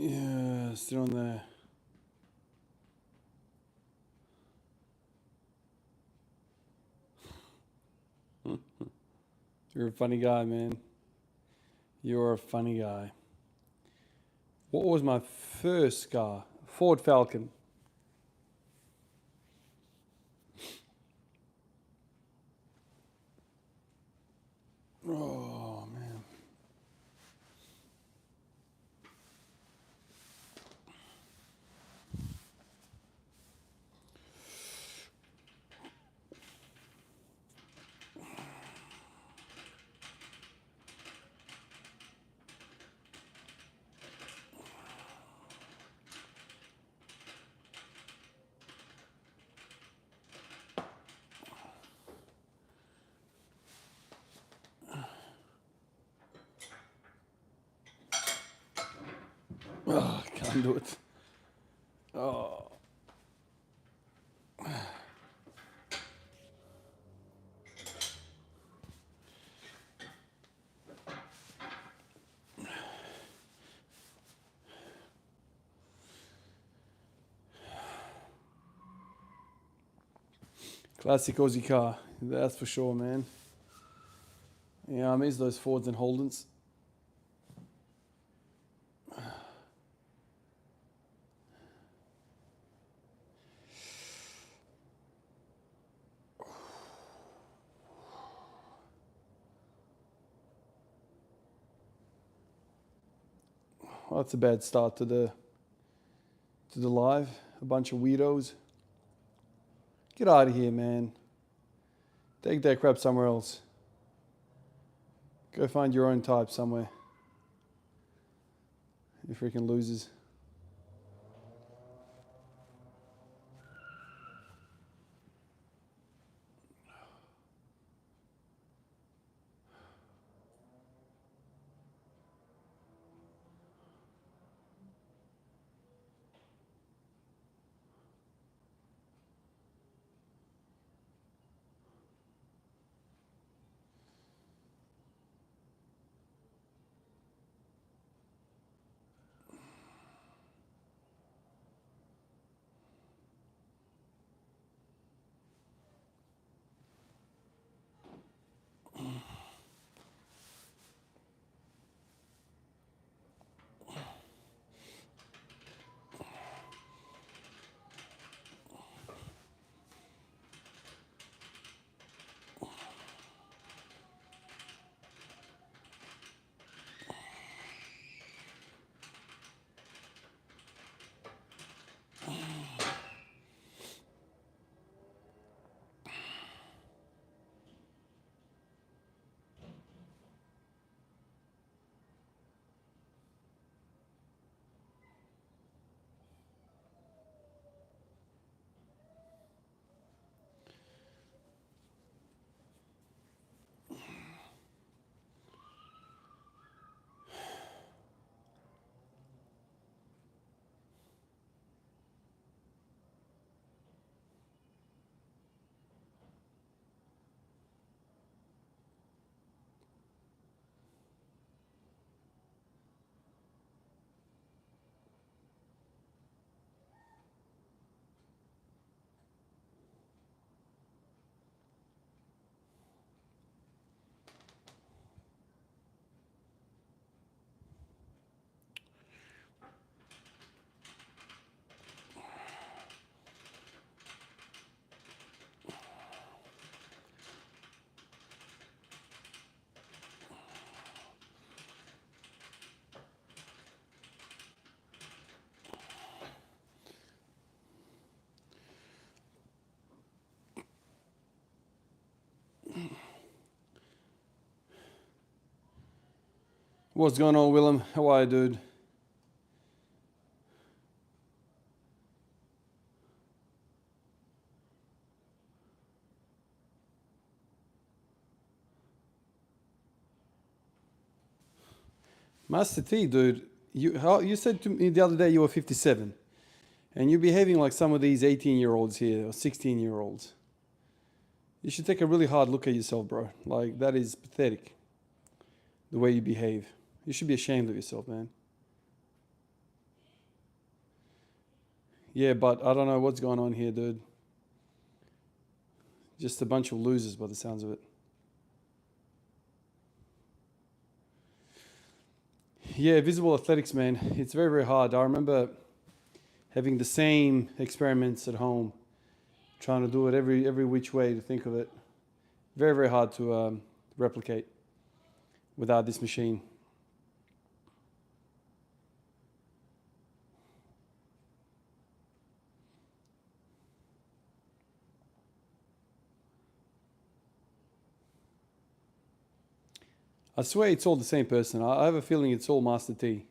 Yeah, still on there. You're a funny guy, man. You're a funny guy. What was my first car? Ford Falcon. Oh, man. Oh, I can't do it. Oh. Classic Aussie car. That's for sure, man. Yeah, I miss those Fords and Holdens. Well, that's a bad start to the live. A bunch of weirdos. Get out of here, man. Take that crap somewhere else. Go find your own type somewhere. You freaking losers. What's going on, Willem? How are you, dude? Master T, dude. You said to me the other day you were 57, and you're behaving like some of these 18-year-olds here or 16-year-olds. You should take a really hard look at yourself, bro. Like, that is pathetic, the way you behave. You should be ashamed of yourself, man. Yeah, but I don't know what's going on here, dude. Just a bunch of losers by the sounds of it. Yeah, visible athletics, man. It's very, very hard. I remember having the same experiments at home, trying to do it every which way to think of it. Very, very hard to replicate without this machine. I swear it's all the same person. I have a feeling it's all Master T.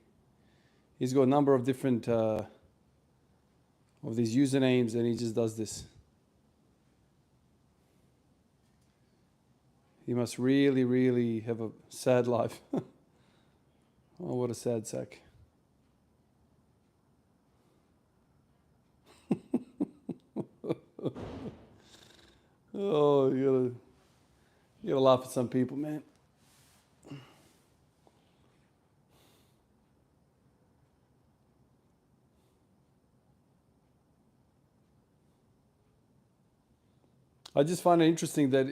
He's got a number of different of these usernames, and he just does this. He must really, really have a sad life. Oh, what a sad sack. Oh, you gotta laugh at some people, man. I just find it interesting that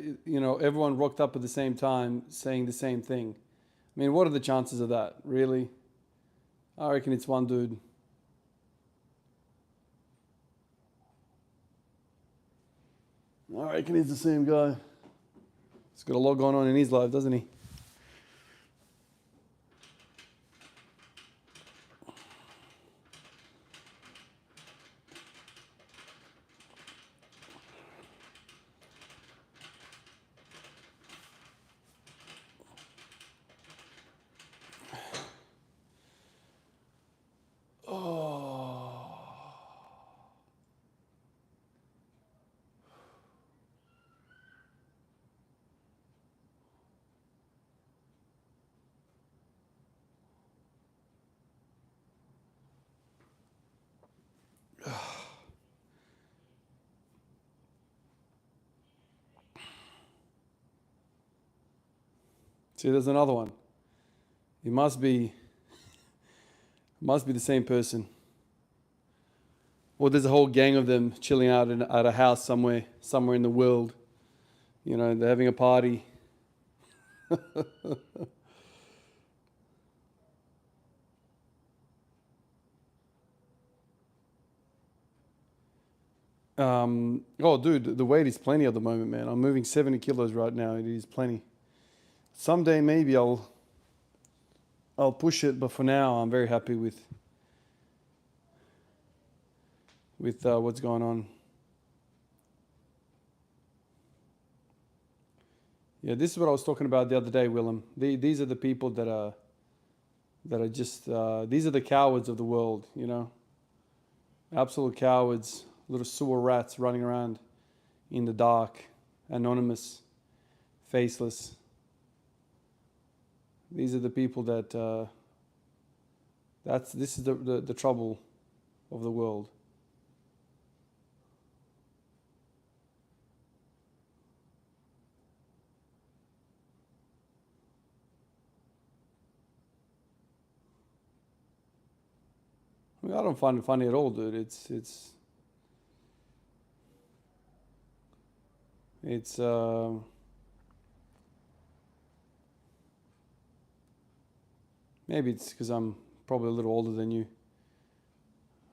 everyone rocked up at the same time saying the same thing. I mean, what are the chances of that? Really? I reckon it's one dude. I reckon he's the same guy. He's got a lot going on in his life, doesn't he? Oh. See, there's another one. He must be the same person. Or there's a whole gang of them chilling out at a house somewhere in the world. They're having a party. Oh, dude, the weight is plenty at the moment, man. I'm moving 70 kilos right now. It is plenty. Someday maybe I'll push it, but for now I'm very happy with what's going on. Yeah, this is what I was talking about the other day, Willem. These are the people that are just these are the cowards of the world, absolute cowards, little sewer rats running around in the dark, anonymous, faceless. These are the people that this is the trouble of the world. I mean, I don't find it funny at all, dude. It's maybe it's because I'm probably a little older than you.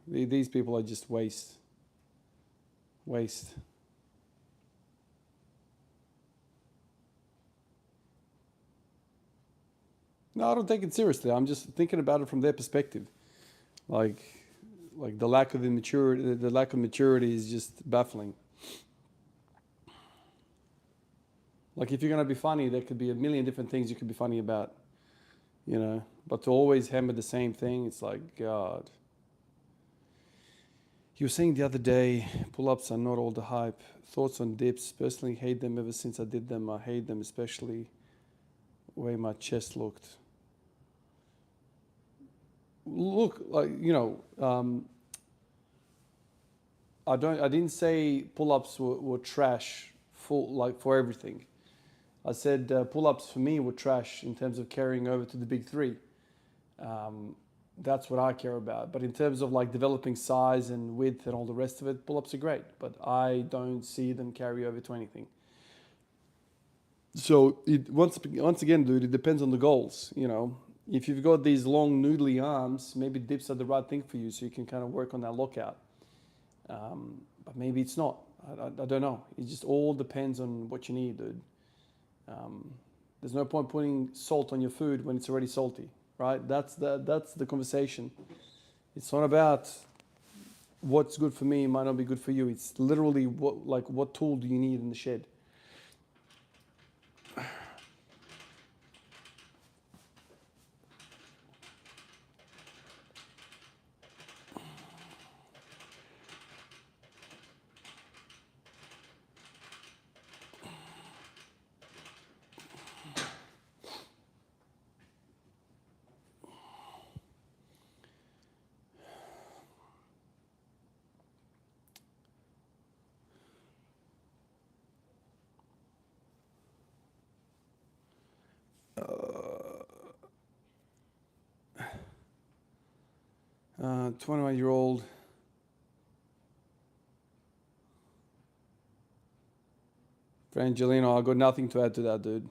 These people are just waste. No, I don't take it seriously. I'm just thinking about it from their perspective. Like the lack of immaturity, the lack of maturity is just baffling. Like if you're gonna be funny, there could be a million different things you could be funny about, But to always hammer the same thing, it's like, God. You were saying the other day, pull-ups are not all the hype. Thoughts on dips? Personally, hate them ever since I did them. I hate them, especially the way my chest looked. Look, like I didn't say pull-ups were trash for everything. I said pull-ups for me were trash in terms of carrying over to the big three. That's what I care about. But in terms of like developing size and width and all the rest of it, pull-ups are great, but I don't see them carry over to anything. So once again, dude, it depends on the goals. You know, if you've got these long noodly arms, maybe dips are the right thing for you, so you can kind of work on that lockout. But maybe it's not. I don't know. It just all depends on what you need, dude. There's no point putting salt on your food when it's already salty, right? That's the conversation. It's not about what's good for me might not be good for you. It's literally what tool do you need in the shed? Uh, 21-year-old. Angelino, I got nothing to add to that, dude.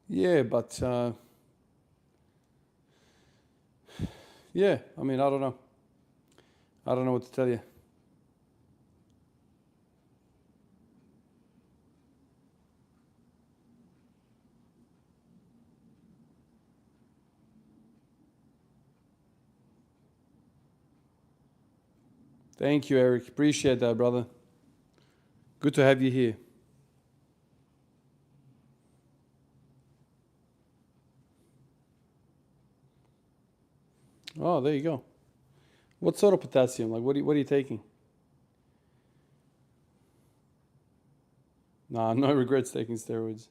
Yeah, but yeah, I mean, I don't know. I don't know what to tell you. Thank you, Eric. Appreciate that, brother. Good to have you here. Oh, there you go. What sort of potassium? Like, what are you taking? Nah, no regrets taking steroids.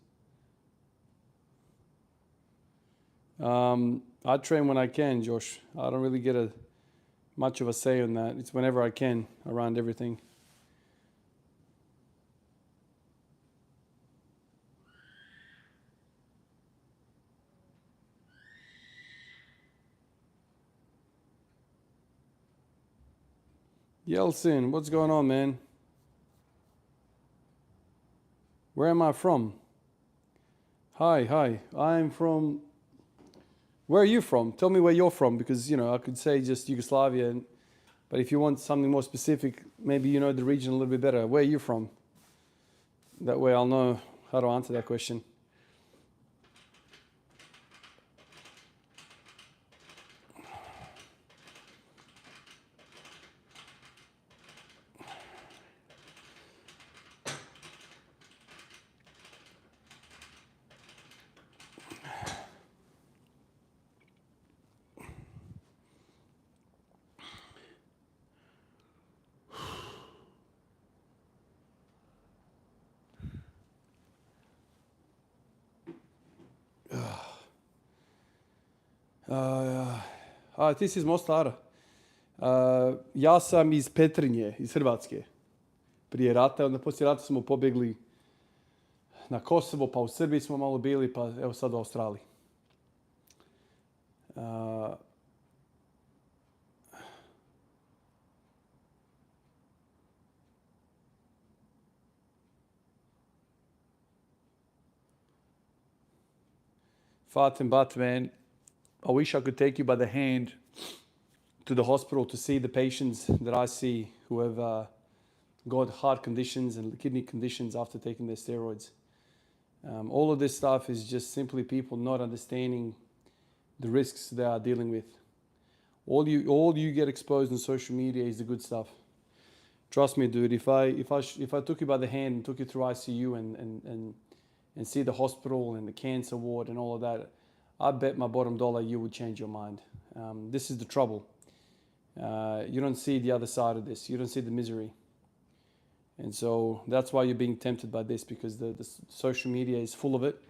I train when I can, Josh. I don't really get much of a say on that. It's whenever I can around everything. Yeltsin, what's going on, man? Where am I from? Hi. I'm from. Where are you from? Tell me where you're from, because I could say just Yugoslavia, but if you want something more specific, maybe you know the region a little bit better. Where are you from? That way I'll know how to answer that question. Ti si iz Mostara. Ja sam iz Petrinje, iz Hrvatske. Prije rata, onda poslije rata smo pobjegli na Kosovo, pa u Srbiji smo malo bili, pa evo sad u Australiji. Fatim Batman, I wish I could take you by the hand to the hospital to see the patients that I see who have got heart conditions and kidney conditions after taking their steroids. All of this stuff is just simply people not understanding the risks they are dealing with. All you get exposed on social media is the good stuff. Trust me, dude. If I took you by the hand and took you through ICU and see the hospital and the cancer ward and all of that, I bet my bottom dollar you would change your mind. This is the trouble. You don't see the other side of this. You don't see the misery. And so that's why you're being tempted by this, because the social media is full of it.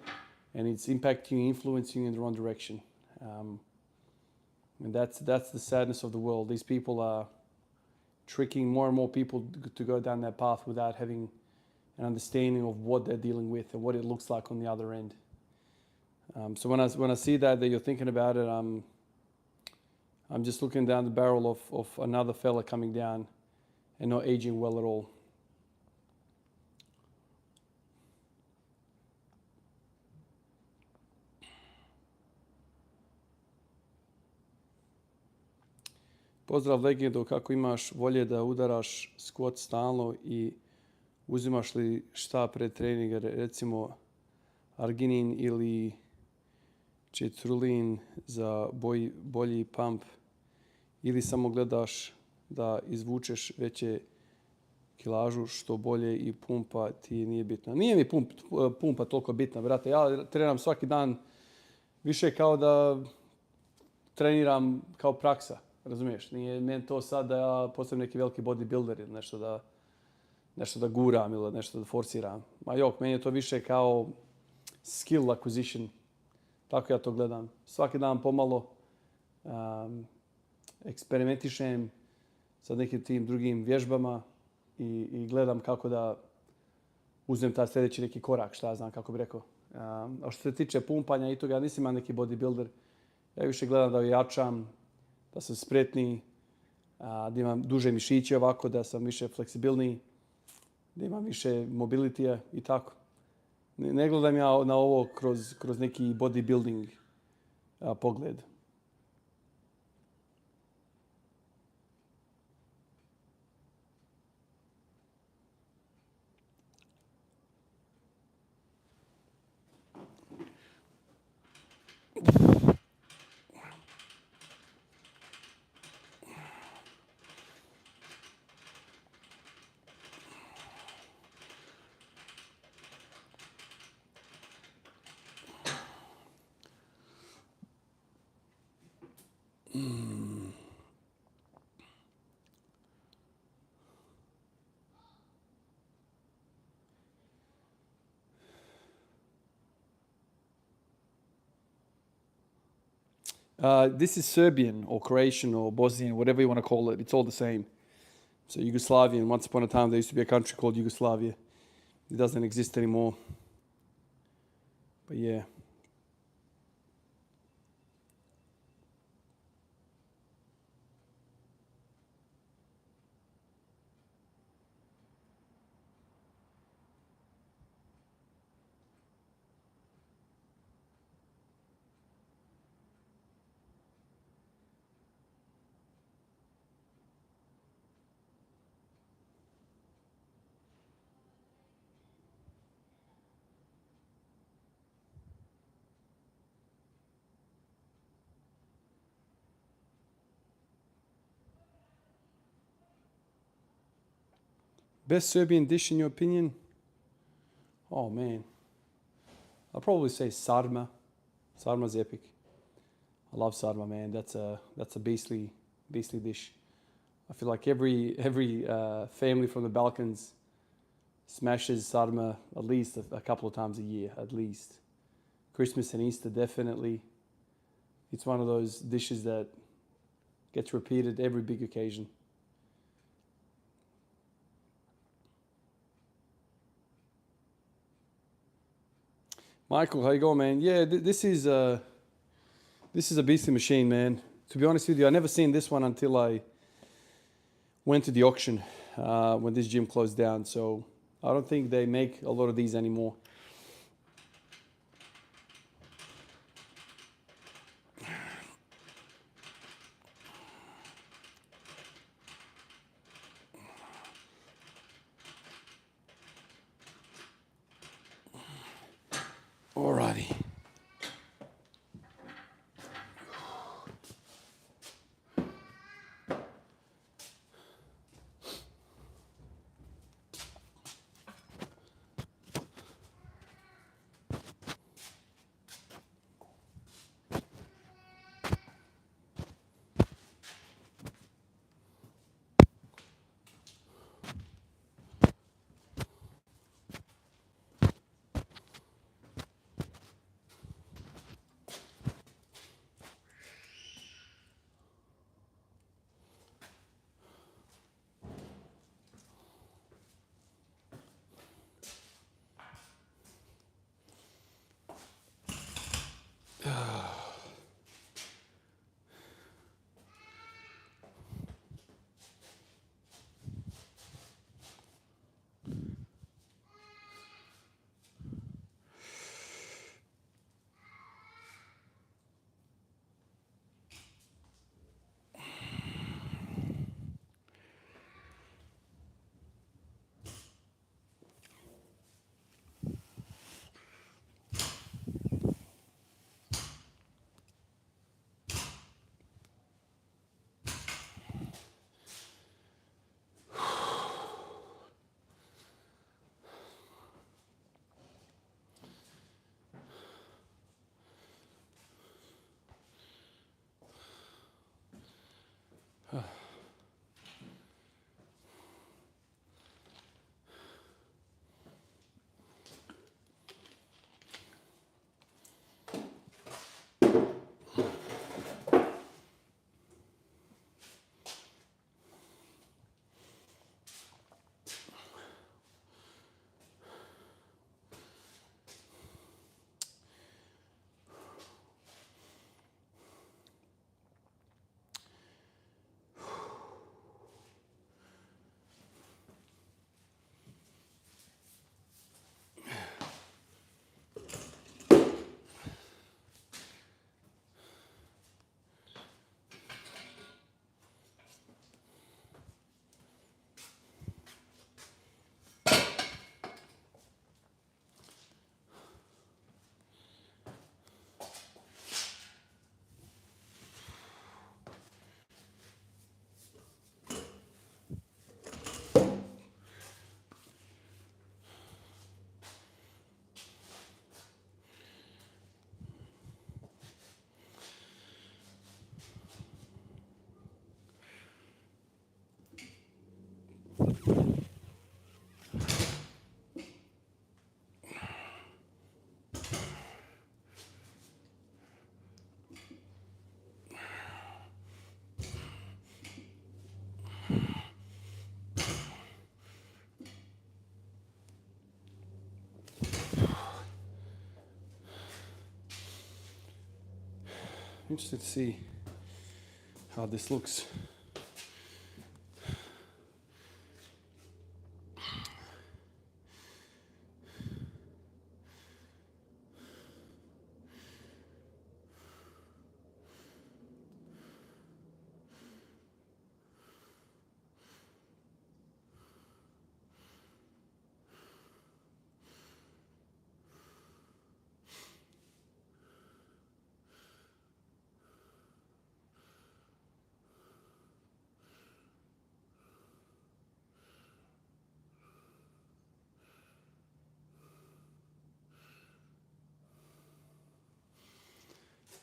and it's impacting you, influencing you in the wrong direction. And that's the sadness of the world. These people are tricking more and more people to go down that path without having an understanding of what they're dealing with and what it looks like on the other end. So when I see that you're thinking about it, I'm just looking down the barrel of another fella coming down and not aging well at all. Pozdrav Legendu, kako imaš volje da udaraš squat stalno i uzimaš li šta pred treninga, recimo arginin ili četrulin za bolji pump, ili samo gledaš da izvučeš veće kilažu što bolje i pumpa ti nije bitna. Nije mi pumpa toliko bitna, brate. Ja treniram svaki dan više kao da treniram kao praksa, razumiješ? Nije meni to sad da ja postavim neki veliki bodybuilder ili nešto da guram ili nešto da forsiram. Ma jok, meni je to više kao skill acquisition. Tako ja to gledam. Svaki dan pomalo eksperimentišem sa nekim tim drugim vježbama i gledam kako da uzmem taj sljedeći neki korak, šta ja znam kako bi rekao. A što se tiče pumpanja i toga, ja nisam neki bodybuilder. Ja više gledam da ojačam, da sam spretniji, da imam duže mišiće ovako, da sam više fleksibilniji, da imam više mobilitija i tako. Ne gledam ja na ovo kroz neki bodybuilding pogled. This is Serbian or Croatian or Bosnian, whatever you want to call it. It's all the same. So Yugoslavian, once upon a time there used to be a country called Yugoslavia. It doesn't exist anymore. But yeah. Best Serbian dish in your opinion? Oh man. I'll probably say sarma. Sarma's epic. I love sarma, man. That's a beastly dish. I feel like every family from the Balkans smashes sarma at least a couple of times a year, at least. Christmas and Easter, definitely. It's one of those dishes that gets repeated every big occasion. Michael, how you going, man? Yeah, this is a beastly machine, man. To be honest with you, I never seen this one until I went to the auction when this gym closed down. So I don't think they make a lot of these anymore. Alrighty. interested to see how this looks.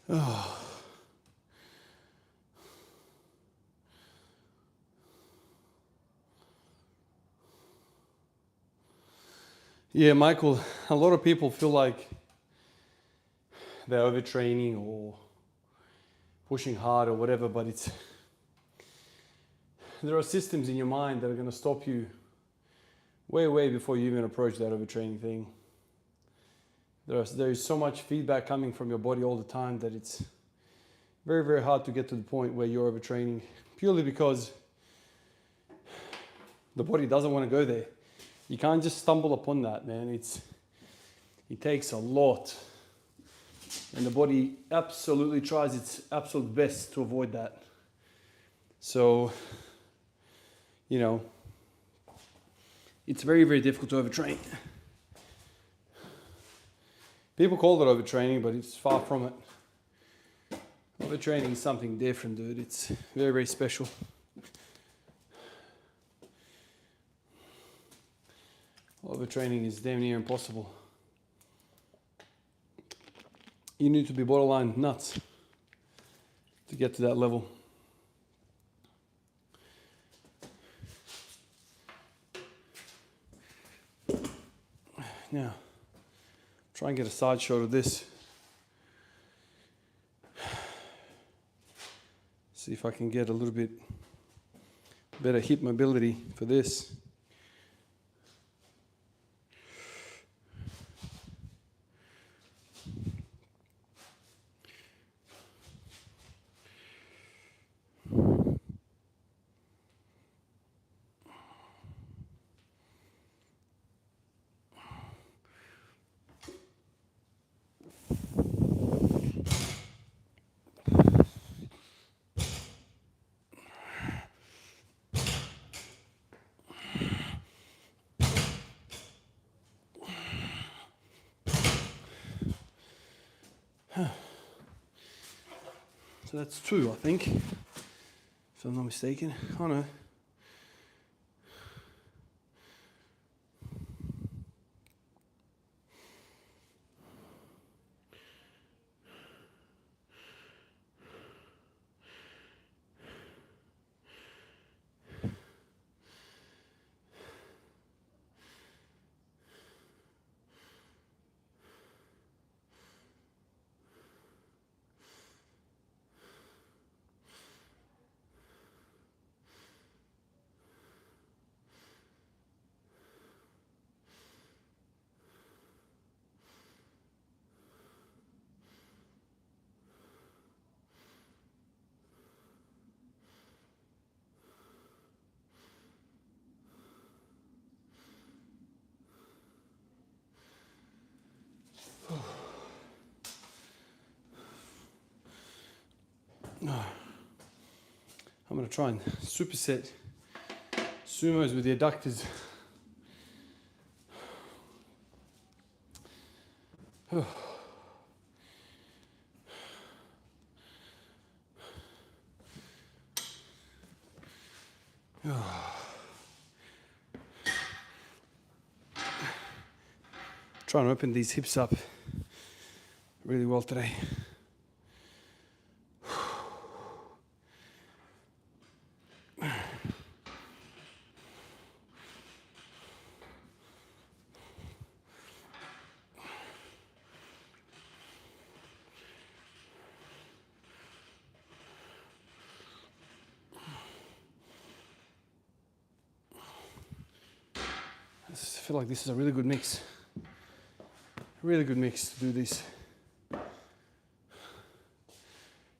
Oh. Yeah, Michael, a lot of people feel like they're overtraining or pushing hard or whatever, but there are systems in your mind that are going to stop you way before you even approach that overtraining thing. There is so much feedback coming from your body all the time that it's very hard to get to the point where you're overtraining, purely because the body doesn't want to go there. You can't just stumble upon that, man. It takes a lot, and the body absolutely tries its absolute best to avoid that. So, you know, it's very difficult to overtrain. People call it overtraining, but it's far from it. Overtraining is something different, dude. It's very special. Overtraining is damn near impossible. You need to be borderline nuts to get to that level. Now, try and get a side shot of this. See if I can get a little bit better hip mobility for this. So that's 2, I think, if I'm not mistaken. Oh no. I'm going to try and superset sumos with the adductors. Trying to open these hips up really well today. I feel like this is a really good mix. Really good mix to do this.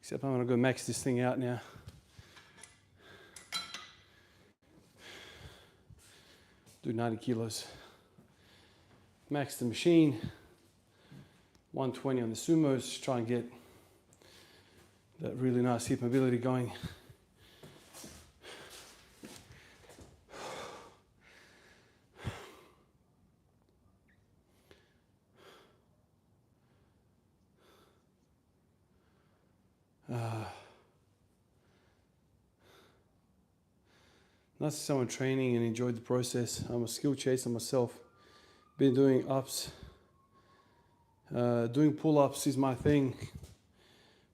Except I'm gonna go max this thing out now. Do 90 kilos. Max the machine. 120 on the sumos. Try and get that really nice hip mobility going. Nice to see someone training and enjoyed the process. I'm a skill chaser myself. Been doing ups. Doing pull-ups is my thing.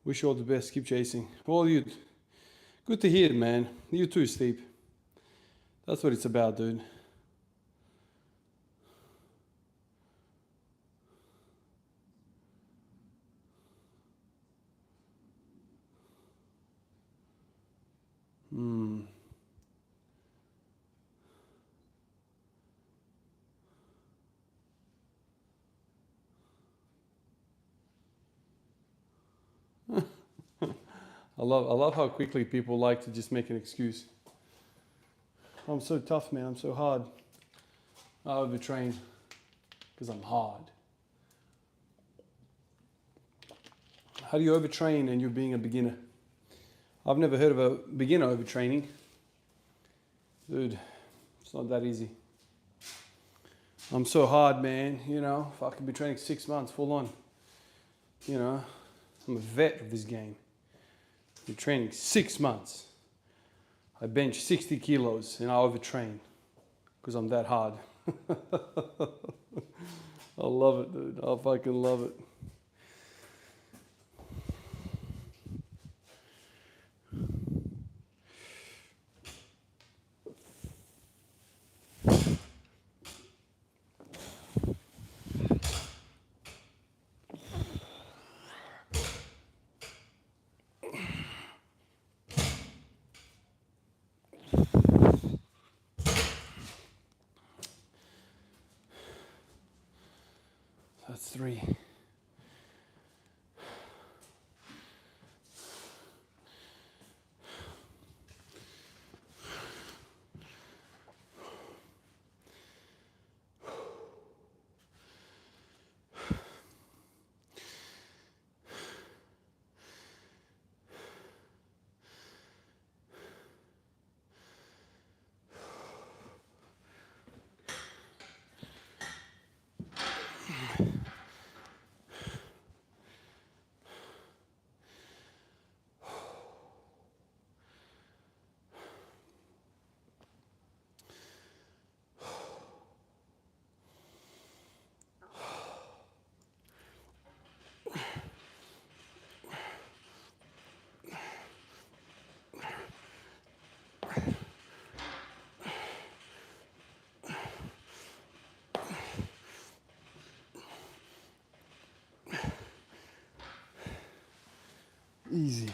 Wish you all the best. Keep chasing. All you. Good to hear, man. You too, Steve. That's what it's about, dude. I love how quickly people like to just make an excuse. I'm so tough, man. I'm so hard. I overtrain because I'm hard. How do you overtrain and you're being a beginner? I've never heard of a beginner overtraining. Dude, it's not that easy. I'm so hard, man. You know, if I could be training 6 months full on, you know, I'm a vet of this game. Been training 6 months. I bench 60 kilos and I overtrain because I'm that hard. I love it, dude. I fucking love it. That's 3. Easy.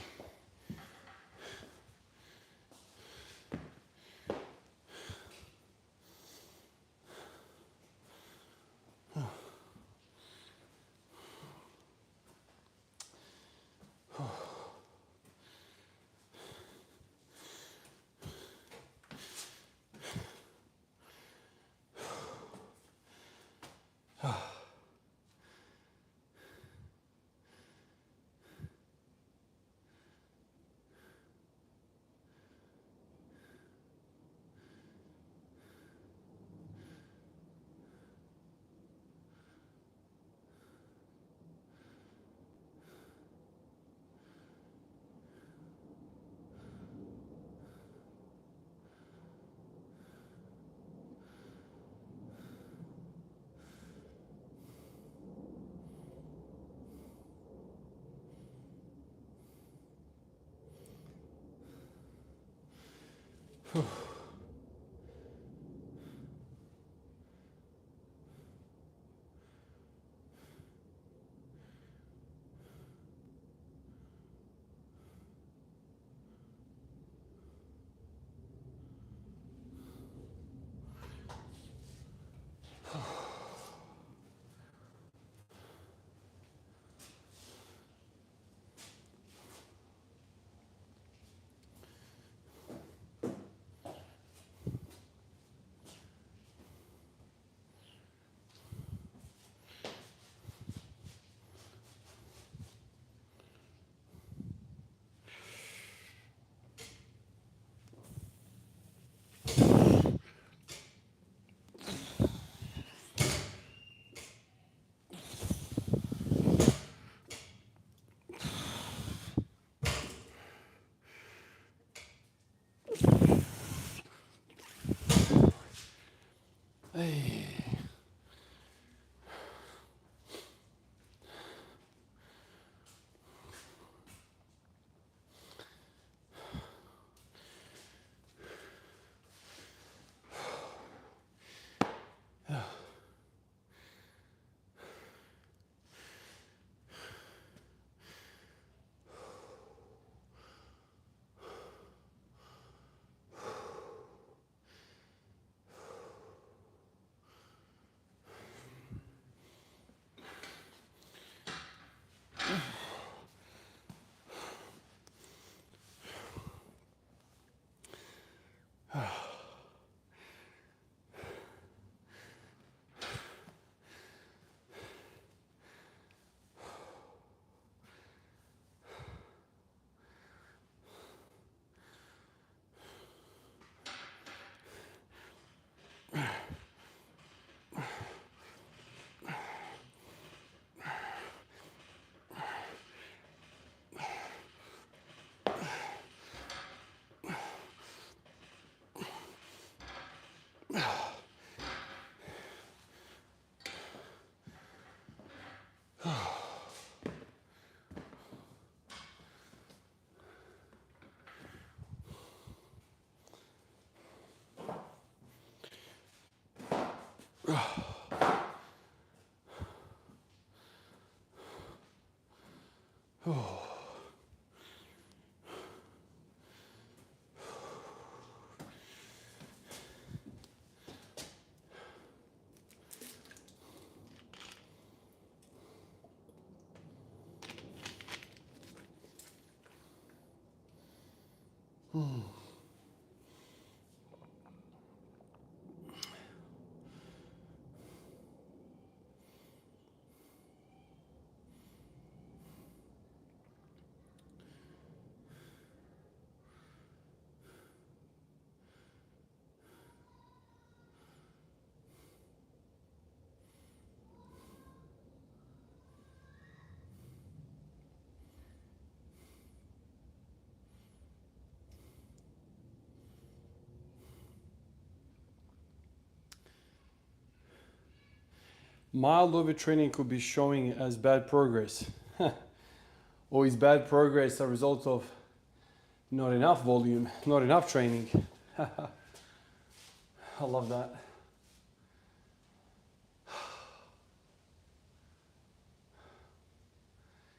Hey. Mild overtraining could be showing as bad progress. Or is bad progress a result of not enough volume, not enough training? I love that.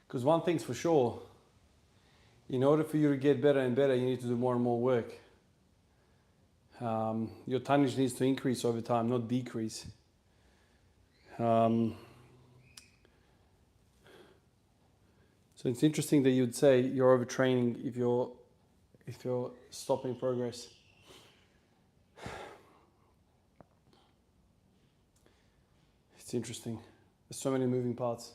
Because one thing's for sure, in order for you to get better and better, you need to do more and more work. Your tonnage needs to increase over time, not decrease. So it's interesting that you'd say you're overtraining if you're stopping progress. It's interesting. There's so many moving parts.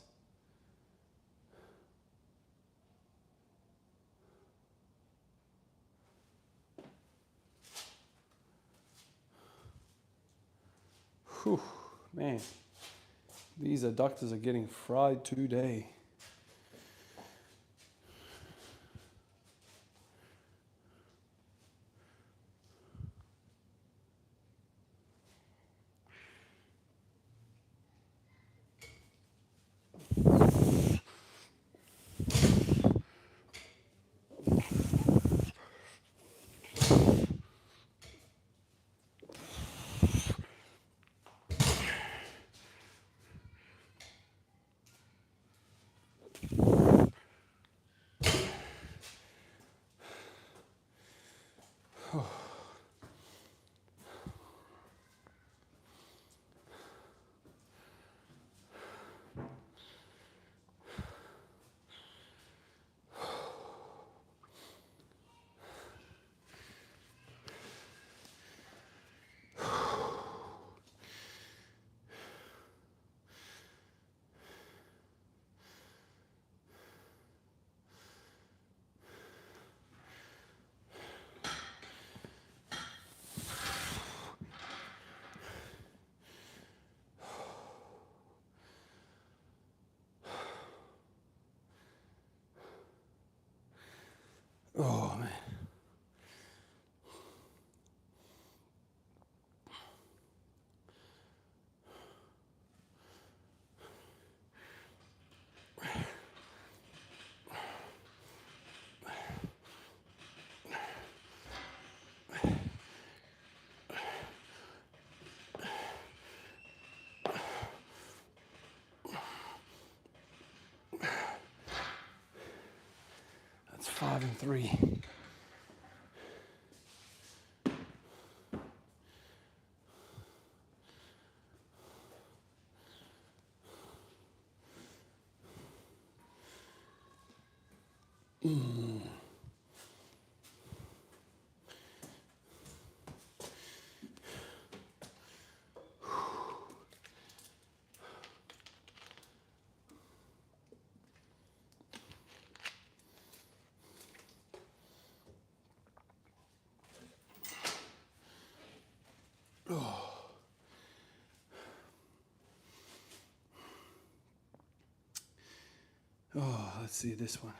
Whew, man. These adductors are getting fried today. Oh man. 5 and 3. Oh, let's see this one.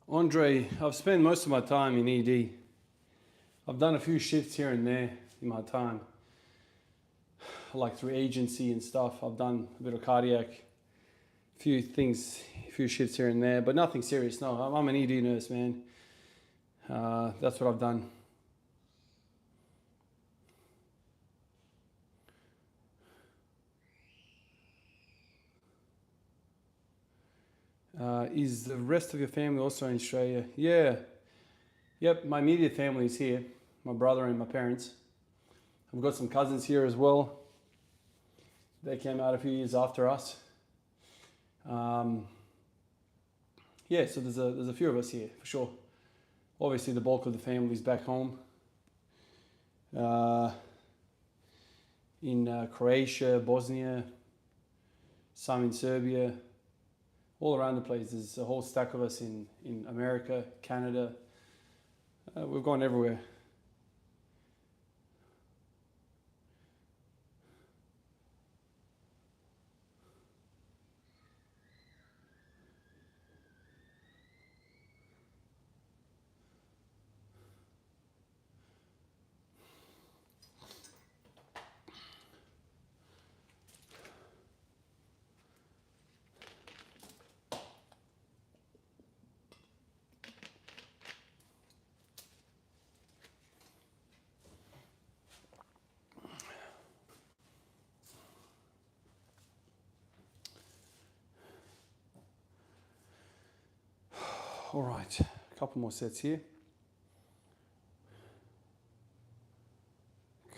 Andre, I've spent most of my time in ED. I've done a few shifts here and there in my time, like through agency and stuff. I've done a bit of cardiac, a few things, a few shifts here and there, but nothing serious. No, I'm an ED nurse, man. That's what I've done. Is the rest of your family also in Australia? Yeah. Yep, my immediate family is here. My brother and my parents. I've got some cousins here as well. They came out a few years after us. Yeah, so there's a few of us here for sure. Obviously, the bulk of the family is back home. In Croatia, Bosnia, some in Serbia, all around the place. There's a whole stack of us in America, Canada. We've gone everywhere. All right, a couple more sets here.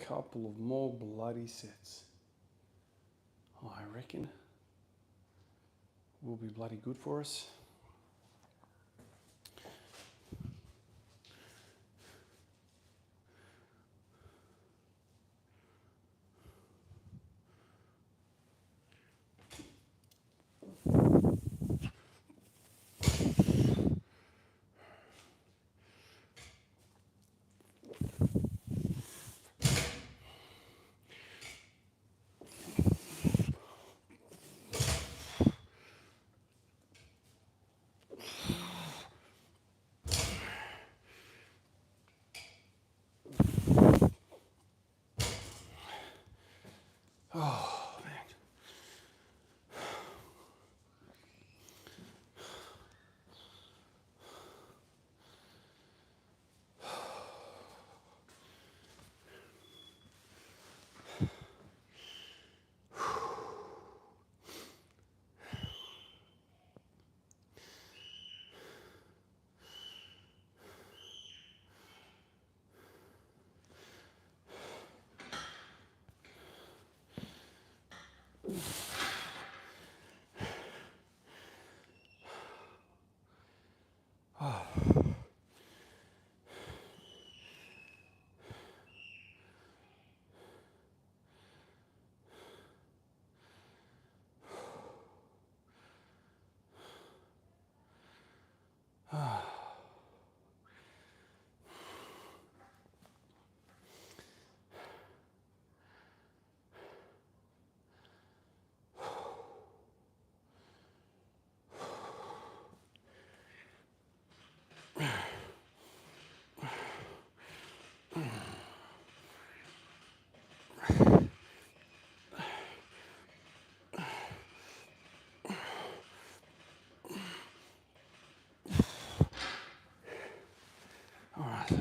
Couple of more bloody sets. I reckon will be bloody good for us.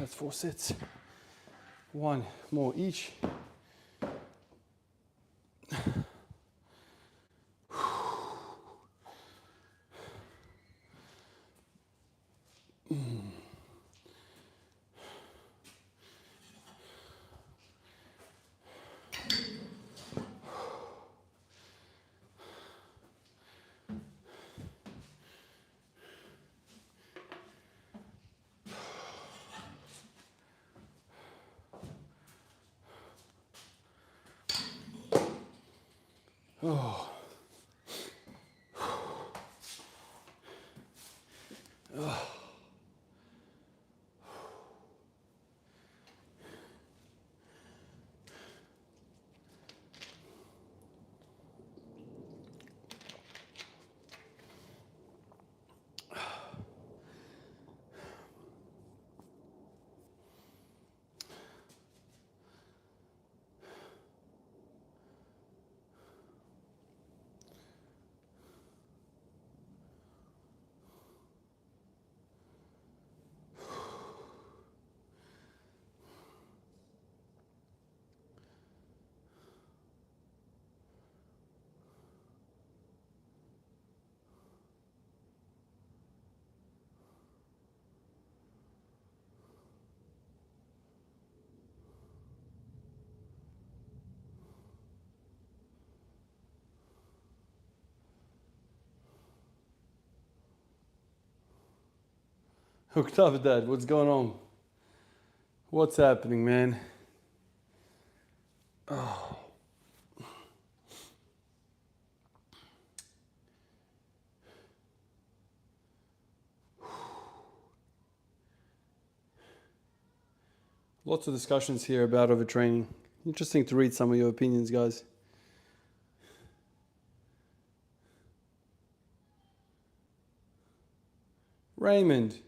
That's 4 sets. 1 more each. Oh. Hooked up, Dad. What's going on? What's happening, man? Oh. Lots of discussions here about overtraining. Interesting to read some of your opinions, guys. Raymond.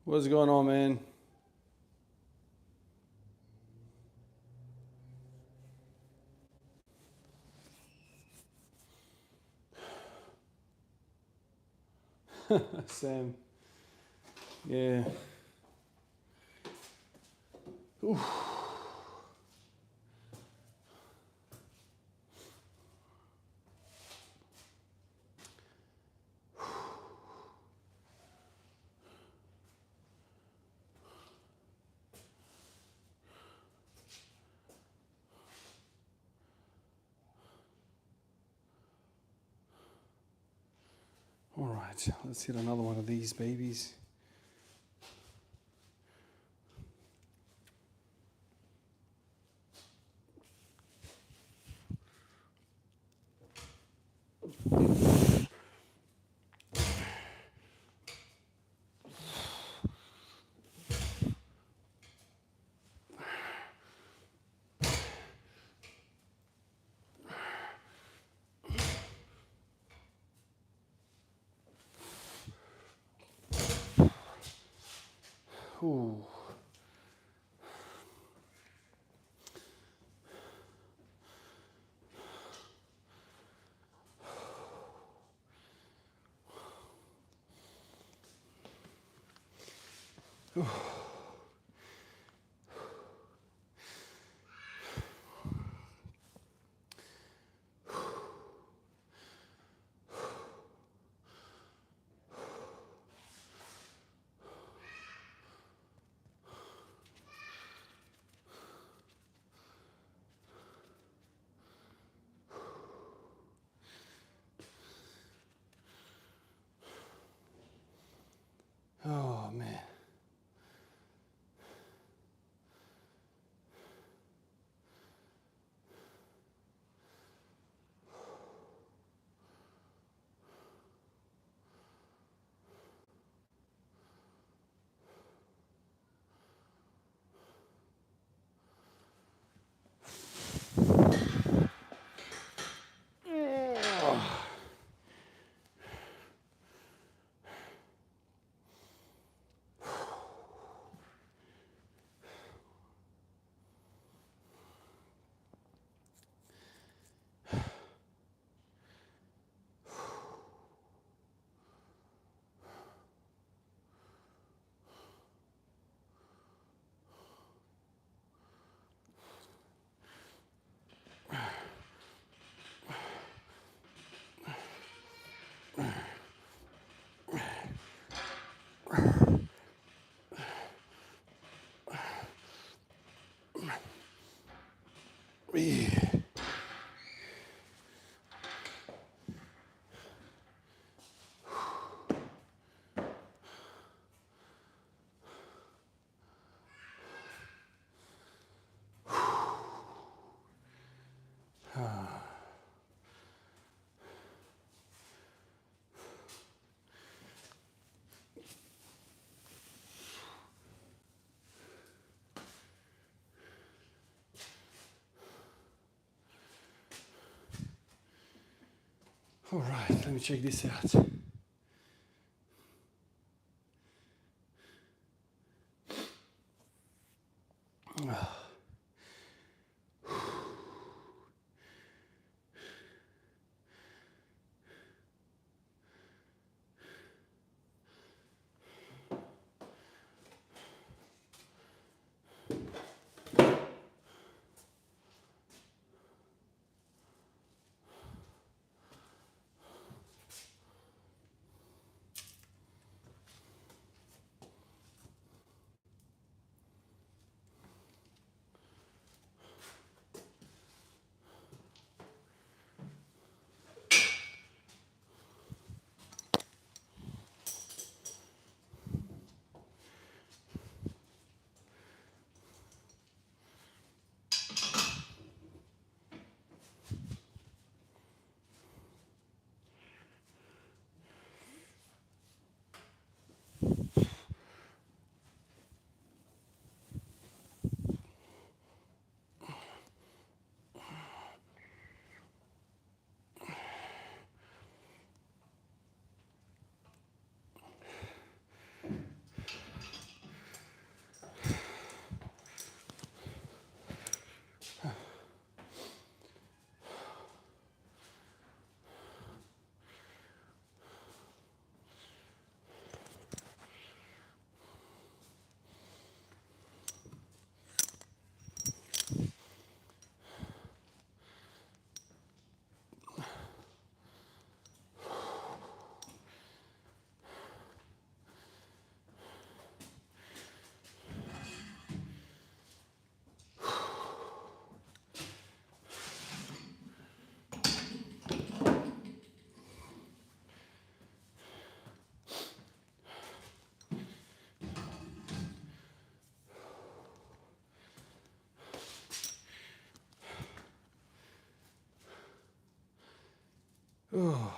What's going on, man? Sam. Yeah. Oof. All right, let's hit another one of these babies. Ooh. Ooh. Oh, man. Yeah. All right, let me check this out. Oh.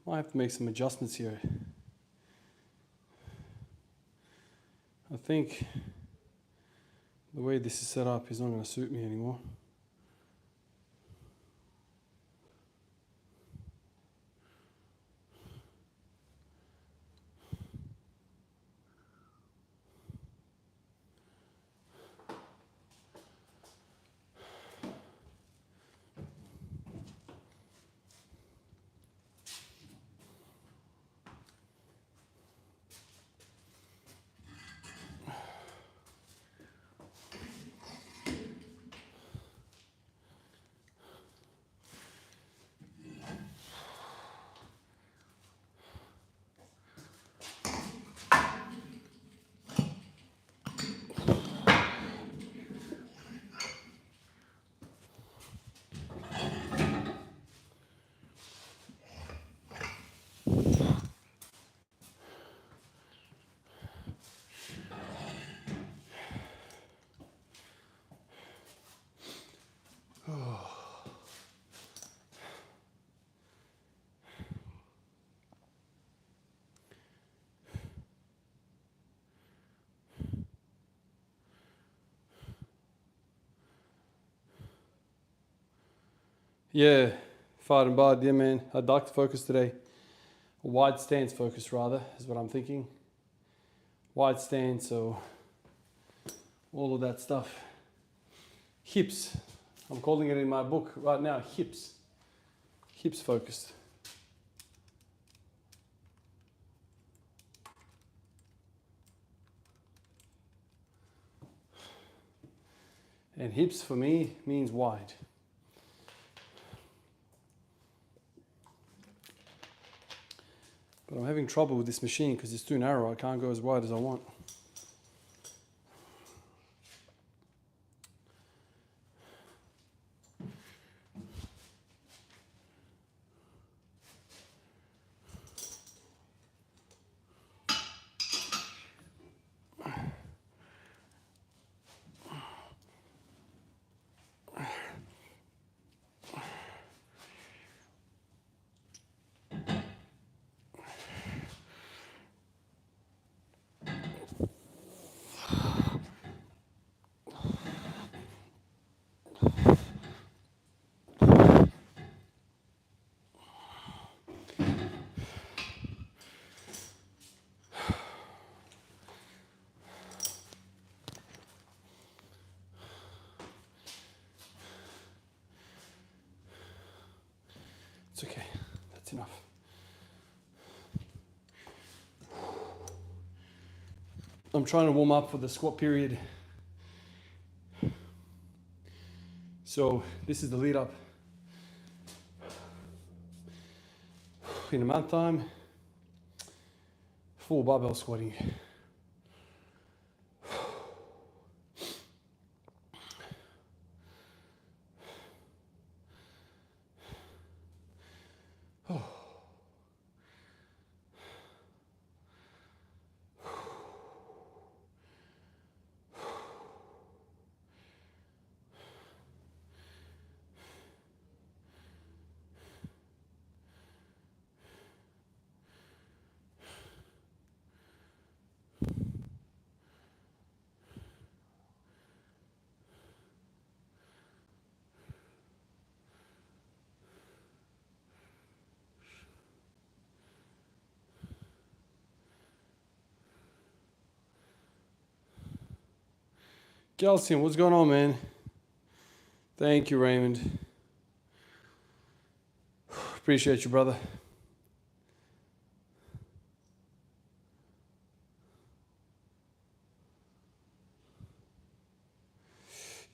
Might have to make some adjustments here. I think the way this is set up is not going to suit me anymore. Yeah, far and bad, yeah man. I'd like to focus today. A wide stance focus rather, is what I'm thinking. Wide stance, so all of that stuff. Hips. I'm calling it in my book right now, hips. Hips focused. And hips for me means wide. But I'm having trouble with this machine because it's too narrow. I can't go as wide as I want. It's okay, that's enough. I'm trying to warm up for the squat period. So this is the lead up. In a month time, full barbell squatting. Calcium, what's going on, man? Thank you, Raymond. Appreciate you, brother.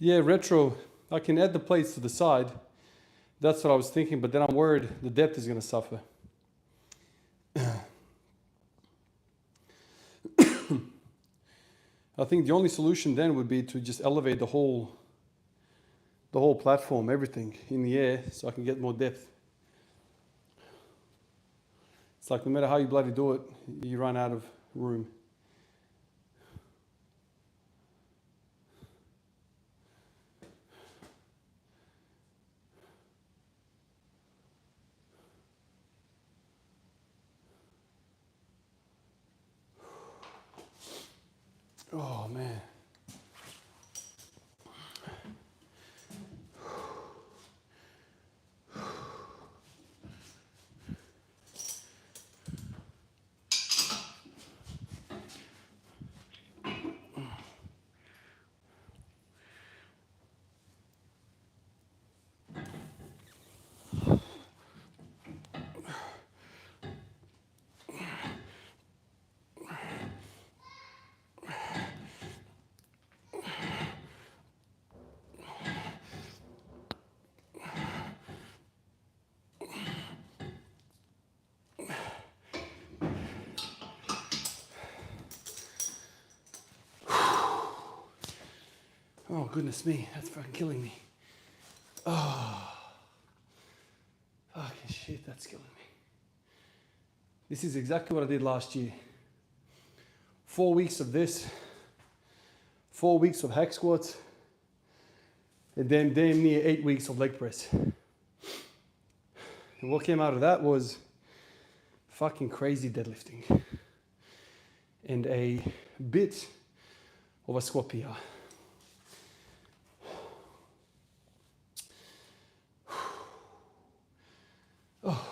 Yeah, retro. I can add the plates to the side. That's what I was thinking, but then I'm worried the depth is going to suffer. I think the only solution then would be to just elevate the whole platform, everything in the air, so I can get more depth. It's like no matter how you bloody do it, you run out of room. Oh man. Oh goodness me, that's fucking killing me. Oh, fucking shit, that's killing me. This is exactly what I did last year. 4 weeks of this, 4 weeks of hack squats, and then damn near 8 weeks of leg press. And what came out of that was fucking crazy deadlifting and a bit of a squat PR. Oh.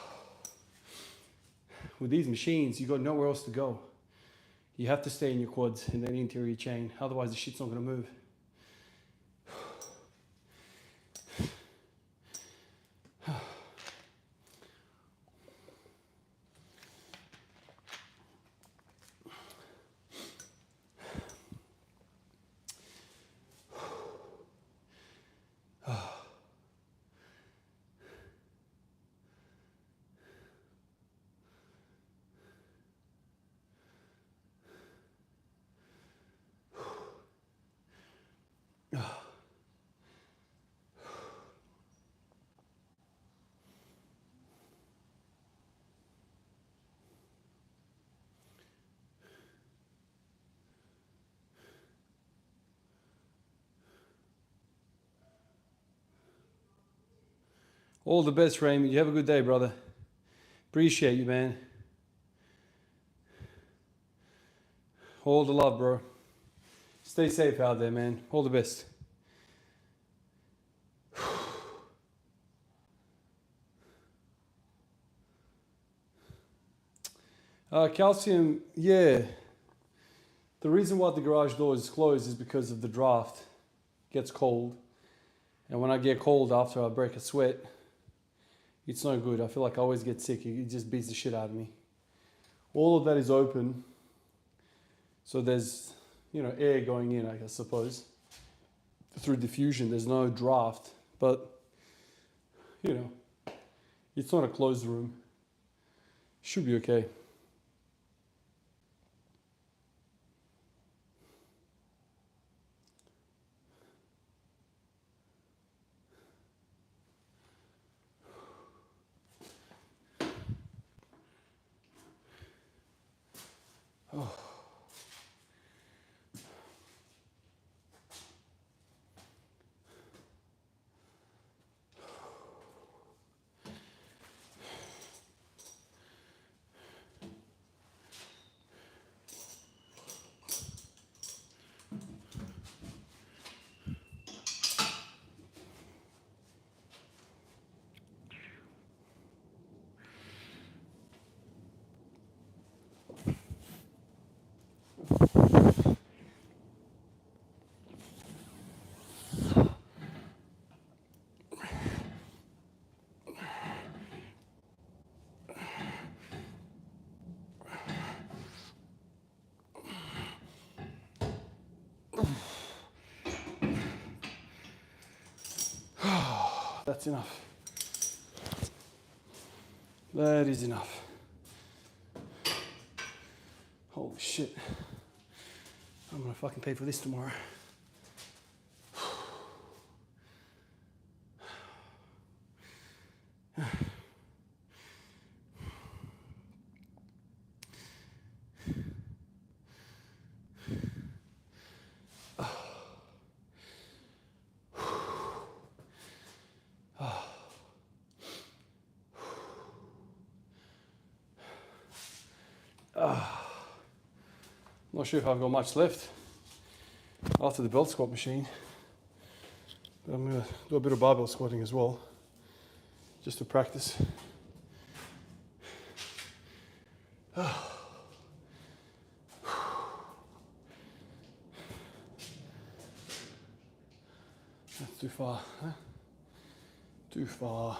With these machines, you got nowhere else to go. You have to stay in your quads and then interior chain, otherwise the shit's not gonna move. All the best, Raymond. You have a good day, brother. Appreciate you, man. All the love, bro. Stay safe out there, man. All the best. Calcium, yeah. The reason why the garage door is closed is because of the draft. It gets cold. And when I get cold after I break a sweat, it's no good. I feel like I always get sick. It just beats the shit out of me. All of that is open. So there's, air going in, I suppose. Through diffusion, there's no draft. But, it's not a closed room. Should be okay. Oh. That's enough. That is enough. Holy shit. I'm gonna fucking pay for this tomorrow. Not sure if I've got much left. after the belt squat machine. But I'm gonna do a bit of barbell squatting as well, just to practice. That's too far, huh? Too far.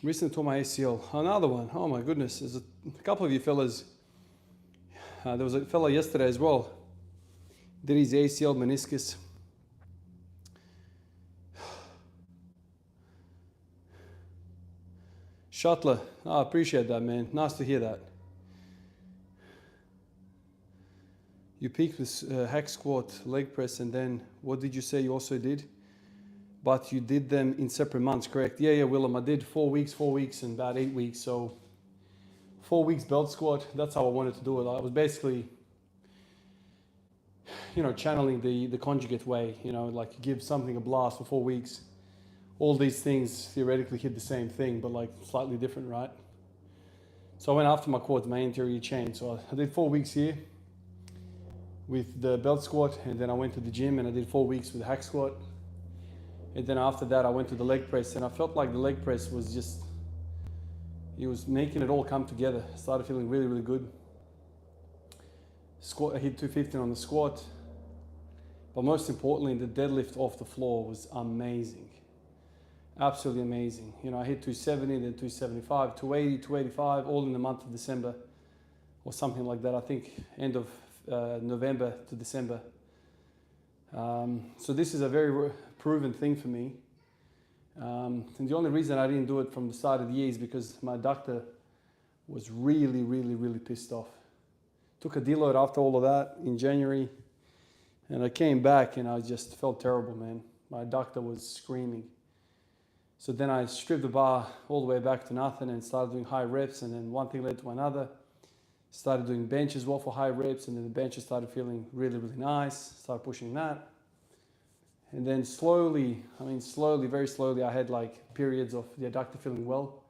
Recently tore my ACL. Another one. Oh my goodness. There's a couple of you fellas. There was a fella yesterday as well. Did his ACL, meniscus. Shuttler. I appreciate that, man. Nice to hear that. You peaked with hack squat, leg press, and then what did you say you also did? But you did them in separate months, correct? Yeah, Willem. I did 4 weeks, and about 8 weeks. So 4 weeks belt squat. That's how I wanted to do it. I was basically, channeling the conjugate way. Like give something a blast for 4 weeks. All these things theoretically hit the same thing, but like slightly different, right? So I went after my quads, my anterior chain. So I did 4 weeks here with the belt squat, and then I went to the gym and I did 4 weeks with the hack squat. And then after that, I went to the leg press, and I felt like the leg press was just, it was making it all come together. I started feeling really, really good. Squat, I hit 215 on the squat. But most importantly, the deadlift off the floor was amazing. Absolutely amazing. I hit 270, then 275, 280, 285, all in the month of December or something like that. I think end of November to December. So this is a very proven thing for me. And the only reason I didn't do it from the start of the year is because my doctor was really, really, really pissed off. Took a deload after all of that in January, and I came back and I just felt terrible, man. My doctor was screaming. So then I stripped the bar all the way back to nothing and started doing high reps, and then one thing led to another. Started doing bench as well for high reps, and then the benches started feeling really, really nice. Started pushing that. And then slowly, very slowly, I had like periods of the adductor feeling well.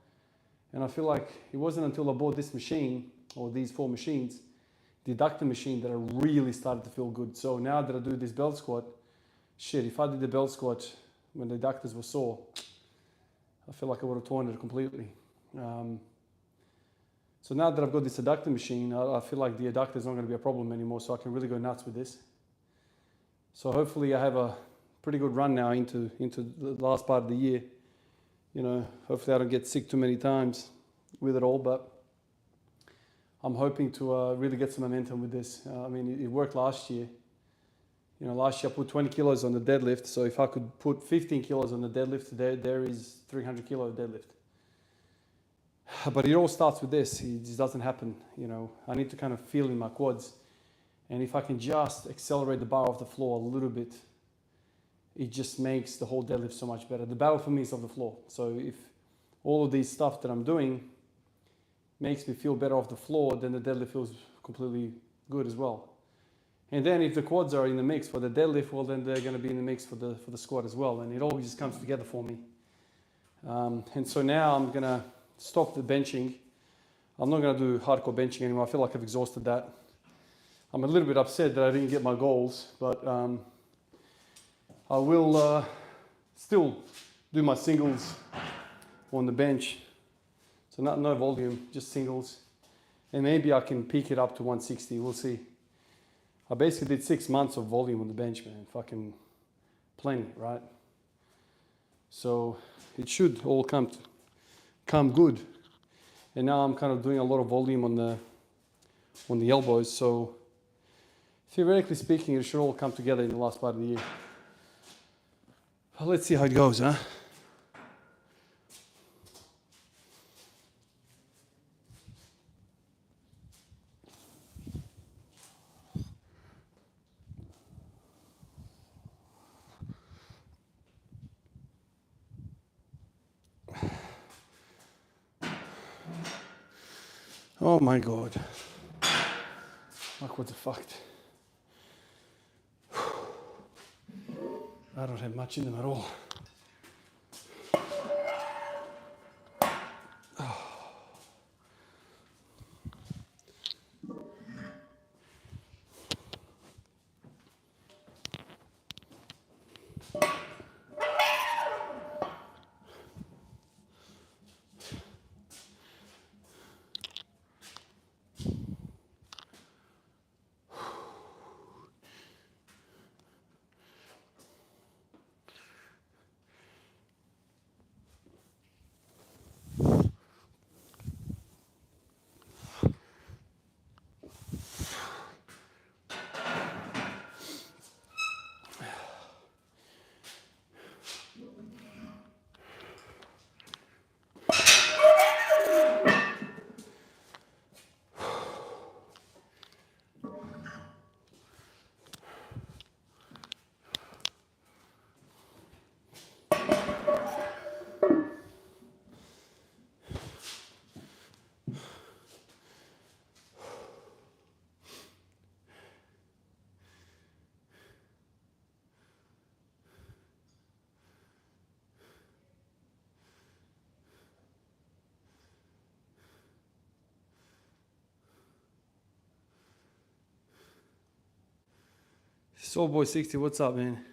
And I feel like it wasn't until I bought this machine, or these 4 machines, the adductor machine, that I really started to feel good. So now that I do this belt squat, shit, if I did the belt squat when the adductors were sore, I feel like I would have torn it completely. So now that I've got this adductor machine, I feel like the adductor is not going to be a problem anymore, so I can really go nuts with this. So hopefully I have a pretty good run now into the last part of the year. Hopefully I don't get sick too many times with it all, but I'm hoping to really get some momentum with this. It worked last year. Last year I put 20 kilos on the deadlift, so if I could put 15 kilos on the deadlift, there is 300 kilo deadlift. But it all starts with this. It just doesn't happen. I need to kind of feel in my quads, and if I can just accelerate the bar off the floor a little bit, it just makes the whole deadlift so much better. The battle for me is off the floor. So if all of these stuff that I'm doing makes me feel better off the floor, then the deadlift feels completely good as well. And then if the quads are in the mix for the deadlift, well, then they're going to be in the mix for the squat as well. And it all just comes together for me. And so now I'm going to stop the benching. I'm not going to do hardcore benching anymore. I feel like I've exhausted that. I'm a little bit upset that I didn't get my goals, but I will still do my singles on the bench. So no volume, just singles. And maybe I can peak it up to 160, we'll see. I basically did 6 months of volume on the bench, man. Fucking plenty, right? So it should all come good. And now I'm kind of doing a lot of volume on the elbows. So theoretically speaking, it should all come together in the last part of the year. Well, let's see how it goes, huh? Oh my god. Like what the fuck? I don't have much in them at all. Soulboy 60, what's up, man?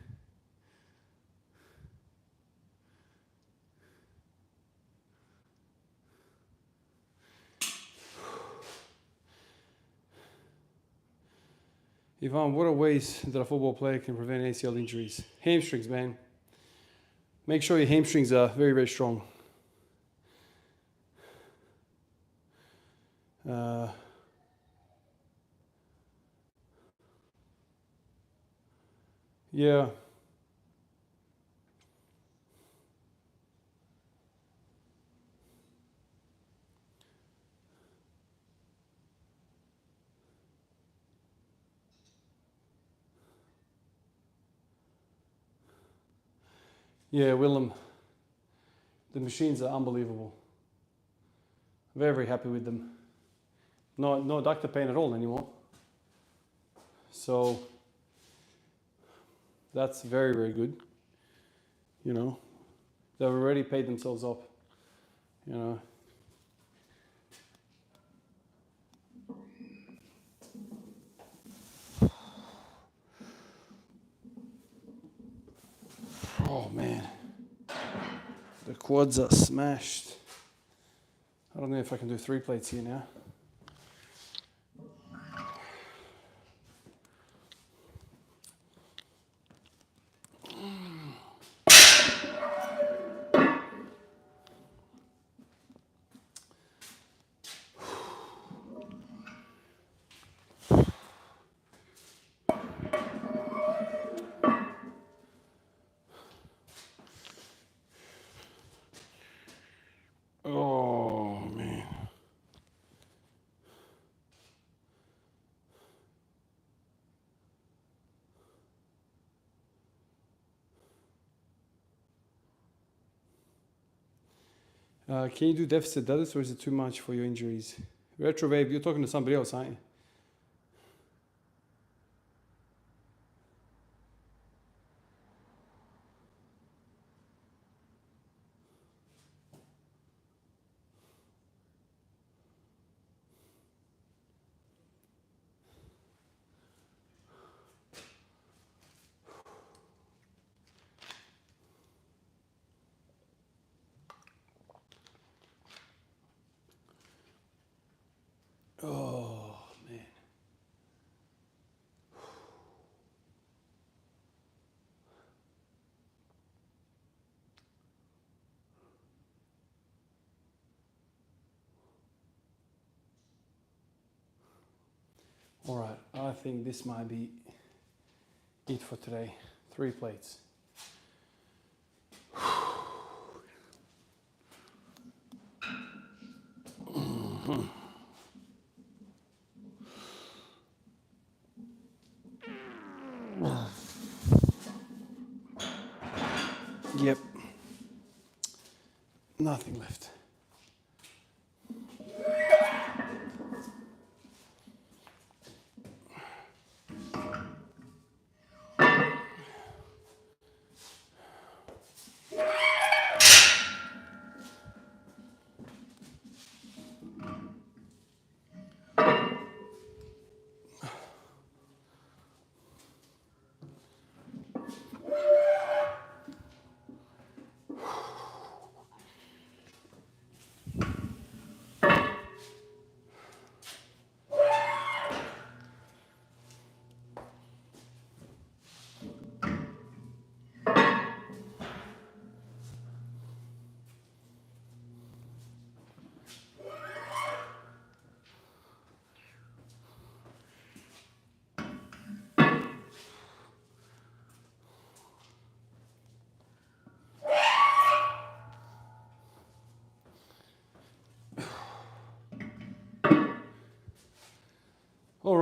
Ivan, what are ways that a football player can prevent ACL injuries? Hamstrings, man. Make sure your hamstrings are very, very strong. Yeah. Yeah, Willem. The machines are unbelievable. Very, very happy with them. No adductor pain at all anymore. So that's very, very good. You know, they've already paid themselves up. You know. Oh man, the quads are smashed. I don't know if I can do 3 plates here now. Oh man. Can you do deficit deadlifts or is it too much for your injuries? Retrowave, you're talking to somebody else, aren't you? Oh man. All right, I think this might be it for today. 3 plates. Yep. Nothing left.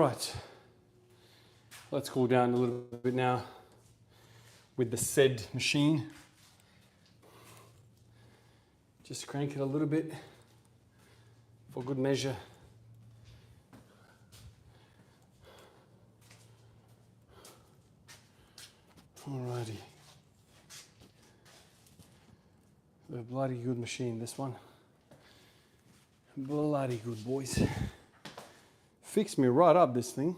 right, let's cool down a little bit now with the said machine. Just crank it a little bit for good measure. Alrighty. A bloody good machine, this one. Bloody good, boys. Fixed me right up, this thing.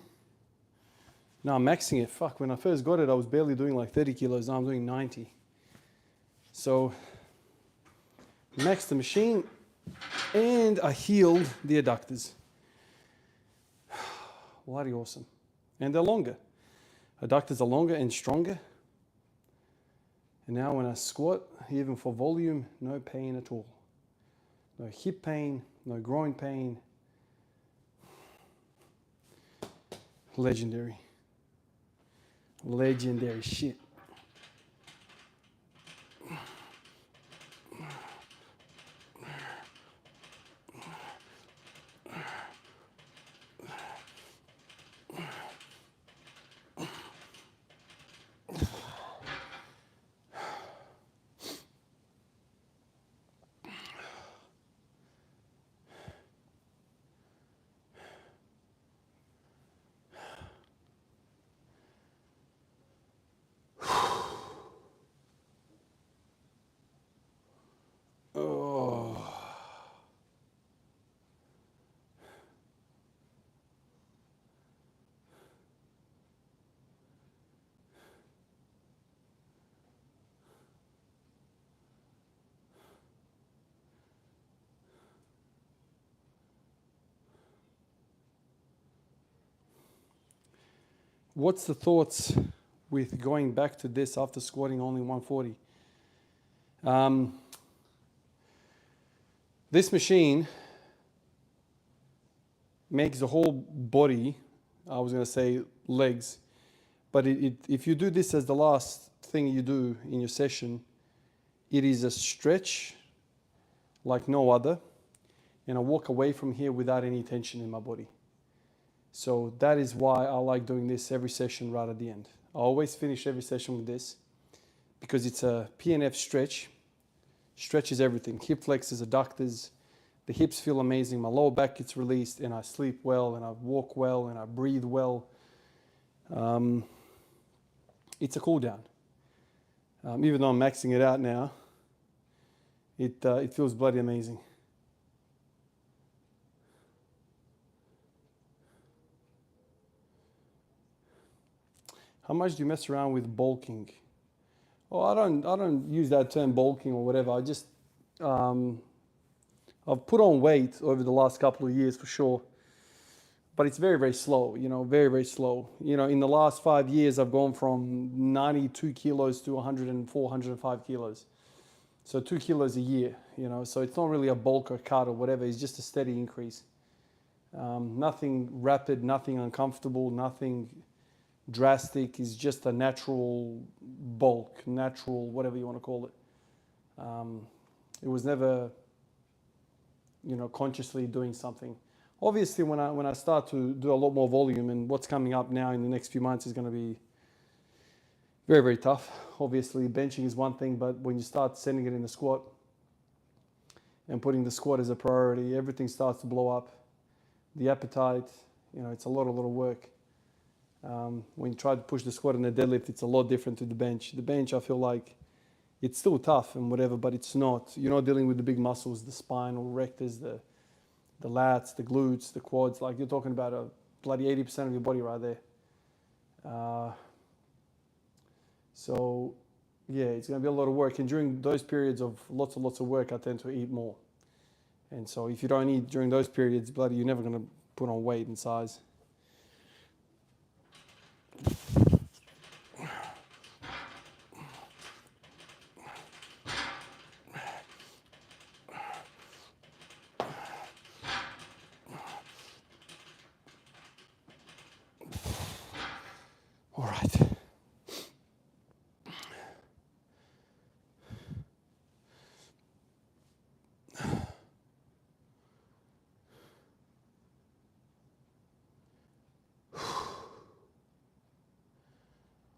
Now I'm maxing it. Fuck, when I first got it, I was barely doing like 30 kilos. Now I'm doing 90. So, maxed the machine and I healed the adductors. Bloody awesome. And they're longer. Adductors are longer and stronger. And now when I squat, even for volume, no pain at all. No hip pain, no groin pain. Legendary. Legendary shit. Oh. What's the thoughts with going back to this after squatting only 140? This machine makes the whole body, I was going to say legs, but if you do this as the last thing you do in your session, it is a stretch like no other, and I walk away from here without any tension in my body. So that is why I like doing this every session right at the end. I always finish every session with this because it's a PNF stretch. Stretches everything, hip flexors, adductors. The hips feel amazing. My lower back gets released and I sleep well and I walk well and I breathe well. It's a cool down. Even though I'm maxing it out now, it feels bloody amazing. How much do you mess around with bulking? Oh, I don't use that term bulking or whatever. I just I've put on weight over the last couple of years for sure, but it's very, very slow. You know, very, very slow. You know, in the last 5 years, I've gone from 92 kilos to 104, 105 kilos. So 2 kilos a year. You know, so it's not really a bulk or cut or whatever. It's just a steady increase. Nothing rapid, nothing uncomfortable, nothing drastic. Is just a natural bulk, natural whatever you want to call it. It was never, you know, consciously doing something. Obviously, when I start to do a lot more volume, and what's coming up now in the next few months is going to be very, very tough. Obviously, benching is one thing, but when you start sending it in the squat and putting the squat as a priority, everything starts to blow up. The appetite, you know, it's a lot of work. When you try to push the squat and the deadlift, it's a lot different to the bench. The bench, I feel like it's still tough and whatever, but it's not. You're not dealing with the big muscles, the spinal rectors, the lats, the glutes, the quads. Like you're talking about a bloody 80% of your body right there. So yeah, it's going to be a lot of work. And during those periods of lots of work, I tend to eat more. And so if you don't eat during those periods, bloody, you're never going to put on weight and size. All right.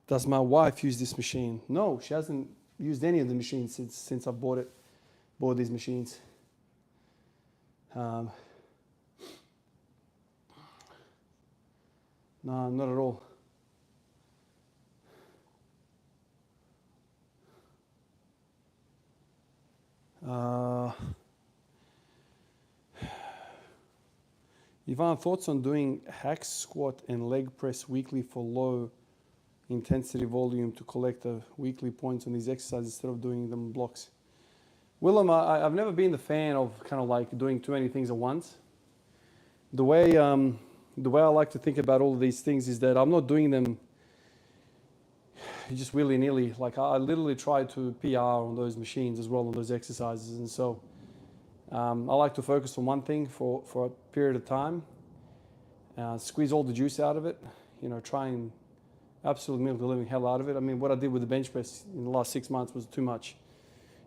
Does my wife use this machine? No, she hasn't used any of the machines since I bought these machines. No, not at all. Ivan, thoughts on doing hack squat and leg press weekly for low intensity volume to collect weekly points on these exercises instead of doing them in blocks? Willem, I've never been the fan of kind of like doing too many things at once. The way I like to think about all of these things is that I'm not doing them just willy-nilly. Like I literally try to PR on those machines as well, on those exercises. And so I like to focus on one thing for a period of time, squeeze all the juice out of it, try and absolutely milk the living hell out of it. I mean, what I did with the bench press in the last 6 months was too much.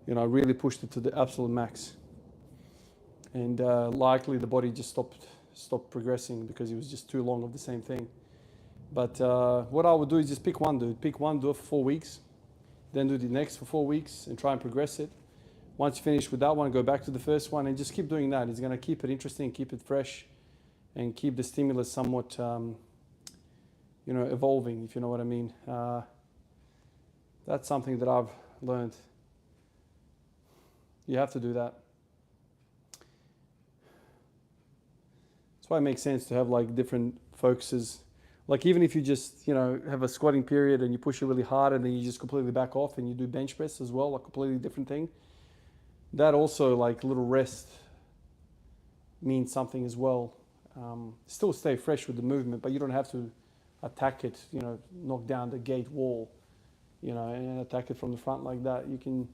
I really pushed it to the absolute max. And likely the body just stopped progressing because it was just too long of the same thing. But what I would do is just pick one, dude. Pick one, do it for 4 weeks, then do the next for 4 weeks and try and progress it. Once you finish with that one, go back to the first one and just keep doing that. It's going to keep it interesting, keep it fresh, and keep the stimulus somewhat, evolving, if you know what I mean. That's something that I've learned. You have to do that. That's why it makes sense to have like different focuses. Like even if you just, have a squatting period and you push it really hard and then you just completely back off and you do bench press as well, a completely different thing. That also, like a little rest, means something as well. Still stay fresh with the movement, but you don't have to attack it, knock down the gate wall, and attack it from the front like that. You can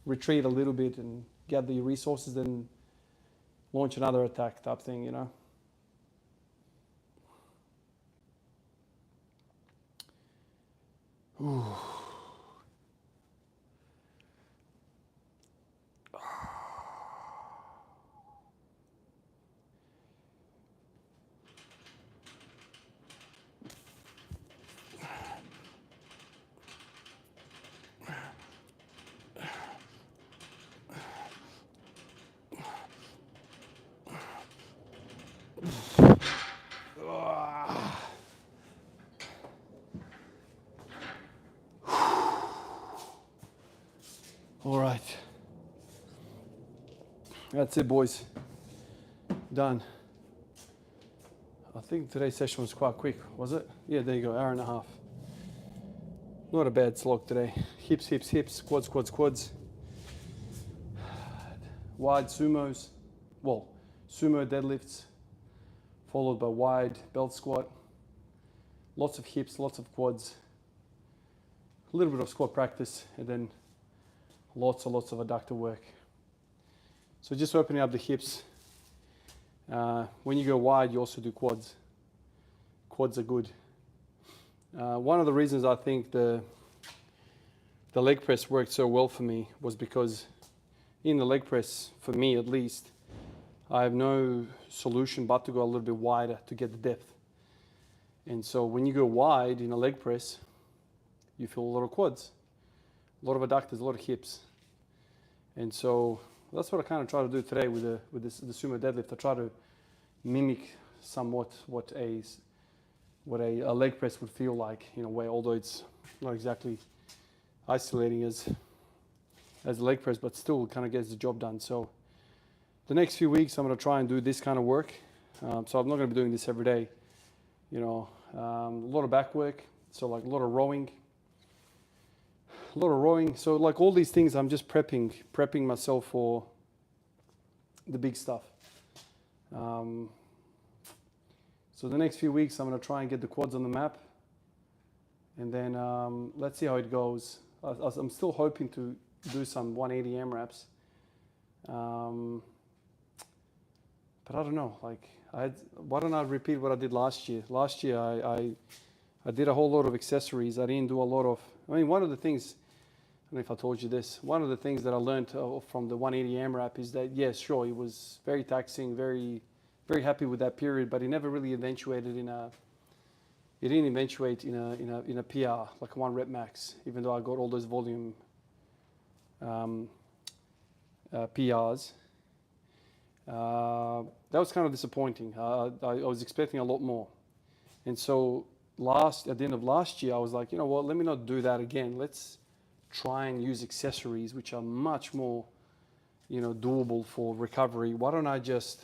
retreat a little bit and gather your resources, then launch another attack type thing, Ooh. All right. That's it, boys. Done. I think today's session was quite quick, was it? Yeah, there you go, hour and a half. Not a bad slog today. Hips, hips, hips, quads, quads, quads. Wide sumos. Well, sumo deadlifts, followed by wide belt squat. Lots of hips, lots of quads. A little bit of squat practice, and then lots and lots of adductor work. So just opening up the hips. When you go wide, you also do quads. Quads are good. One of the reasons I think the leg press worked so well for me was because in the leg press, for me at least, I have no solution but to go a little bit wider to get the depth. And so when you go wide in a leg press, you feel a lot of quads, a lot of adductors, a lot of hips. And so that's what I kind of try to do today with the sumo deadlift. I try to mimic somewhat what a leg press would feel like in a way, although it's not exactly isolating as a leg press, but still kind of gets the job done. So the next few weeks, I'm going to try and do this kind of work. So I'm not going to be doing this every day. A lot of back work, so like a lot of rowing. So like all these things, I'm just prepping myself for the big stuff. So the next few weeks, I'm going to try and get the quads on the map. And then let's see how it goes. I'm still hoping to do some 180 AMRAPs. But I don't know, why don't I repeat what I did last year? Last year, I did a whole lot of accessories. I didn't do a lot of, one of the things, I don't know if I told you this, one of the things that I learned from the 180 AMRAP is that, yes, sure, it was very taxing, very, very happy with that period, but it never really eventuated in a it didn't eventuate in a PR, like a 1 rep max, even though I got all those volume PRs. That was kind of disappointing. I was expecting a lot more. And so at the end of last year, I was like, you know what, let me not do that again. Let's try and use accessories, which are much more, doable for recovery. Why don't I just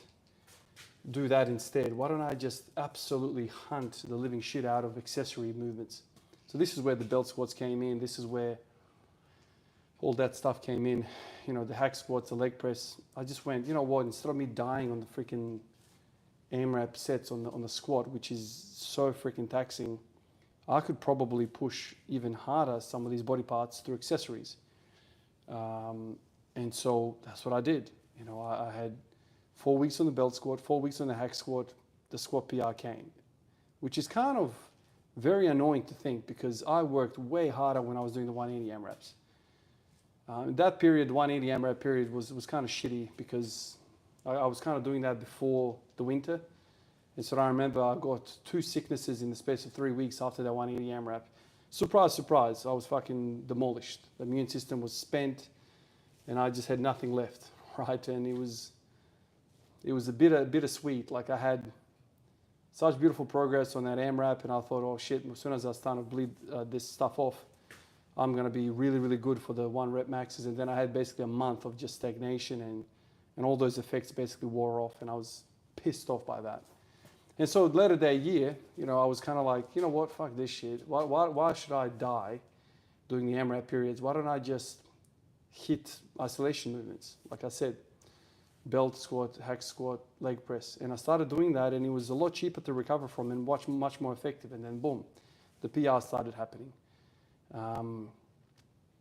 do that instead? Why don't I just absolutely hunt the living shit out of accessory movements? So this is where the belt squats came in. This is where all that stuff came in. The hack squats, the leg press. I just went, you know what, instead of me dying on the freaking AMRAP sets on the squat, which is so freaking taxing, I could probably push even harder some of these body parts through accessories. And so that's what I did. I had 4 weeks on the belt squat, 4 weeks on the hack squat, the squat PR came, which is kind of very annoying to think, because I worked way harder when I was doing the 180 AMRAPs. That period, 180 AMRAP period, was kind of shitty, because I was kind of doing that before the winter. And so I remember I got 2 sicknesses in the space of 3 weeks after that 180 AMRAP. Surprise, surprise, I was fucking demolished. The immune system was spent and I just had nothing left, right? And it was a bittersweet. Like, I had such beautiful progress on that AMRAP, and I thought, oh shit, as soon as I start to bleed this stuff off, I'm going to be really, really good for the 1 rep maxes. And then I had basically a month of just stagnation, and all those effects basically wore off, and I was pissed off by that. And so later that year, I was kind of like, you know what, fuck this shit. Why should I die doing the AMRAP periods? Why don't I just hit isolation movements? Like I said, belt squat, hack squat, leg press. And I started doing that, and it was a lot cheaper to recover from and much more effective. And then boom, the PR started happening.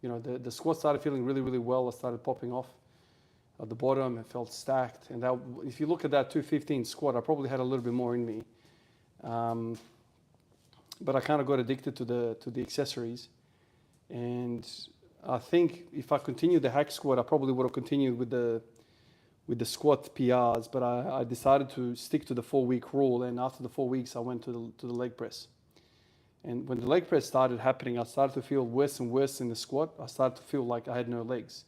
The squat started feeling really, really well. I started popping off at the bottom. It felt stacked. And that, if you look at that 215 squat, I probably had a little bit more in me. But I kind of got addicted to the accessories. And I think if I continued the hack squat, I probably would have continued with the squat PRs. But I decided to stick to the 4-week rule. And after the 4 weeks, I went to the leg press. And when the leg press started happening, I started to feel worse and worse in the squat. I started to feel like I had no legs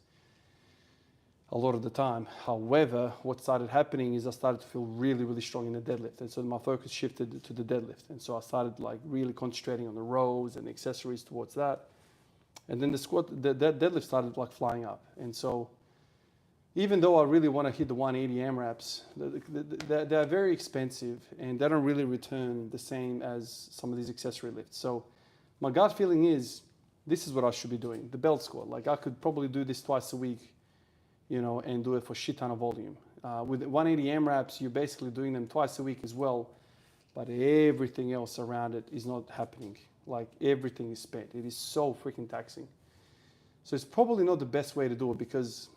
a lot of the time. However, what started happening is I started to feel really, really strong in the deadlift. And so my focus shifted to the deadlift. And so I started like really concentrating on the rows and the accessories towards that. And then the deadlift started like flying up. And so even though I really want to hit the 180 AMRAPs, they're very expensive, and they don't really return the same as some of these accessory lifts. So my gut feeling is this is what I should be doing, the belt squat. Like, I could probably do this twice a week, and do it for shit ton of volume. With 180 AMRAPs, you're basically doing them twice a week as well, but everything else around it is not happening. Like, everything is spent. It is so freaking taxing. So it's probably not the best way to do it, because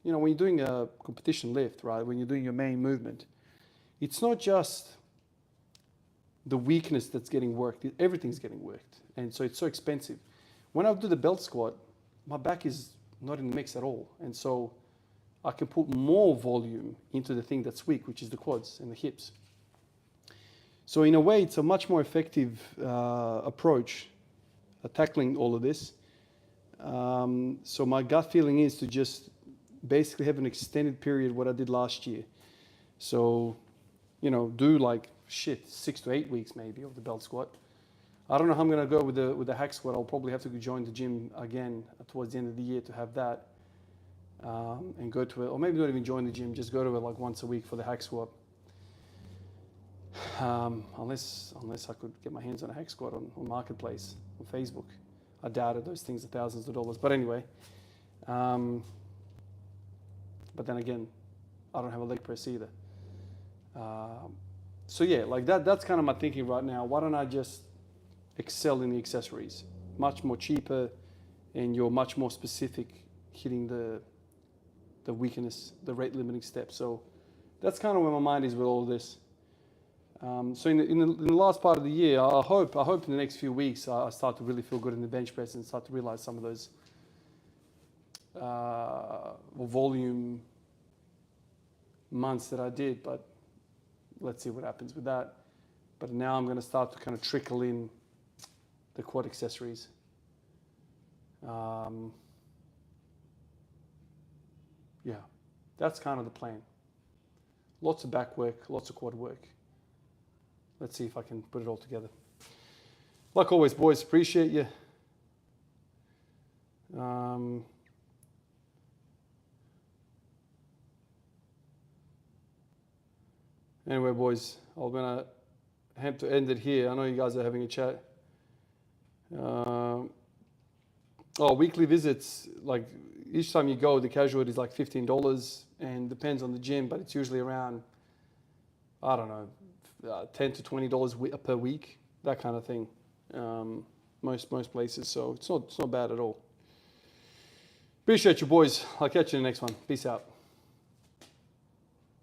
when you're doing a competition lift, right, when you're doing your main movement, it's not just the weakness that's getting worked, everything's getting worked. And so it's so expensive. When I do the belt squat, my back is not in the mix at all. And so I can put more volume into the thing that's weak, which is the quads and the hips. So in a way, it's a much more effective approach tackling all of this. So my gut feeling is to just basically have an extended period what I did last year. So, do like 6 to 8 weeks maybe of the belt squat. I don't know how I'm gonna go with the hack squat. I'll probably have to join the gym again towards the end of the year to have that, and go to it, or maybe not even join the gym, just go to it like once a week for the hack squat. Unless I could get my hands on a hack squat on Marketplace, on Facebook. I doubt it. Those things are thousands of dollars. But anyway. But then again, I don't have a leg press either. So yeah, like that's kind of my thinking right now. Why don't I just excel in the accessories? Much more cheaper, and you're much more specific, hitting the weakness, the rate limiting steps. So that's kind of where my mind is with all of this. So in the last part of the year, I hope in the next few weeks I start to really feel good in the bench press and start to realize some of those volume months that I did, but let's see what happens with that. But now I'm going to start to kind of trickle in the quad accessories. Yeah, that's kind of the plan. Lots of back work, lots of quad work. Let's see if I can put it all together. Like always, boys, appreciate you. Anyway, boys, I'm gonna have to end it here. I know you guys are having a chat. Weekly visits, like each time you go, the casualty is like $15 and depends on the gym, but it's usually around, I don't know, $10 to $20 per week, that kind of thing. Most places, so it's not bad at all. Appreciate you, boys. I'll catch you in the next one. Peace out.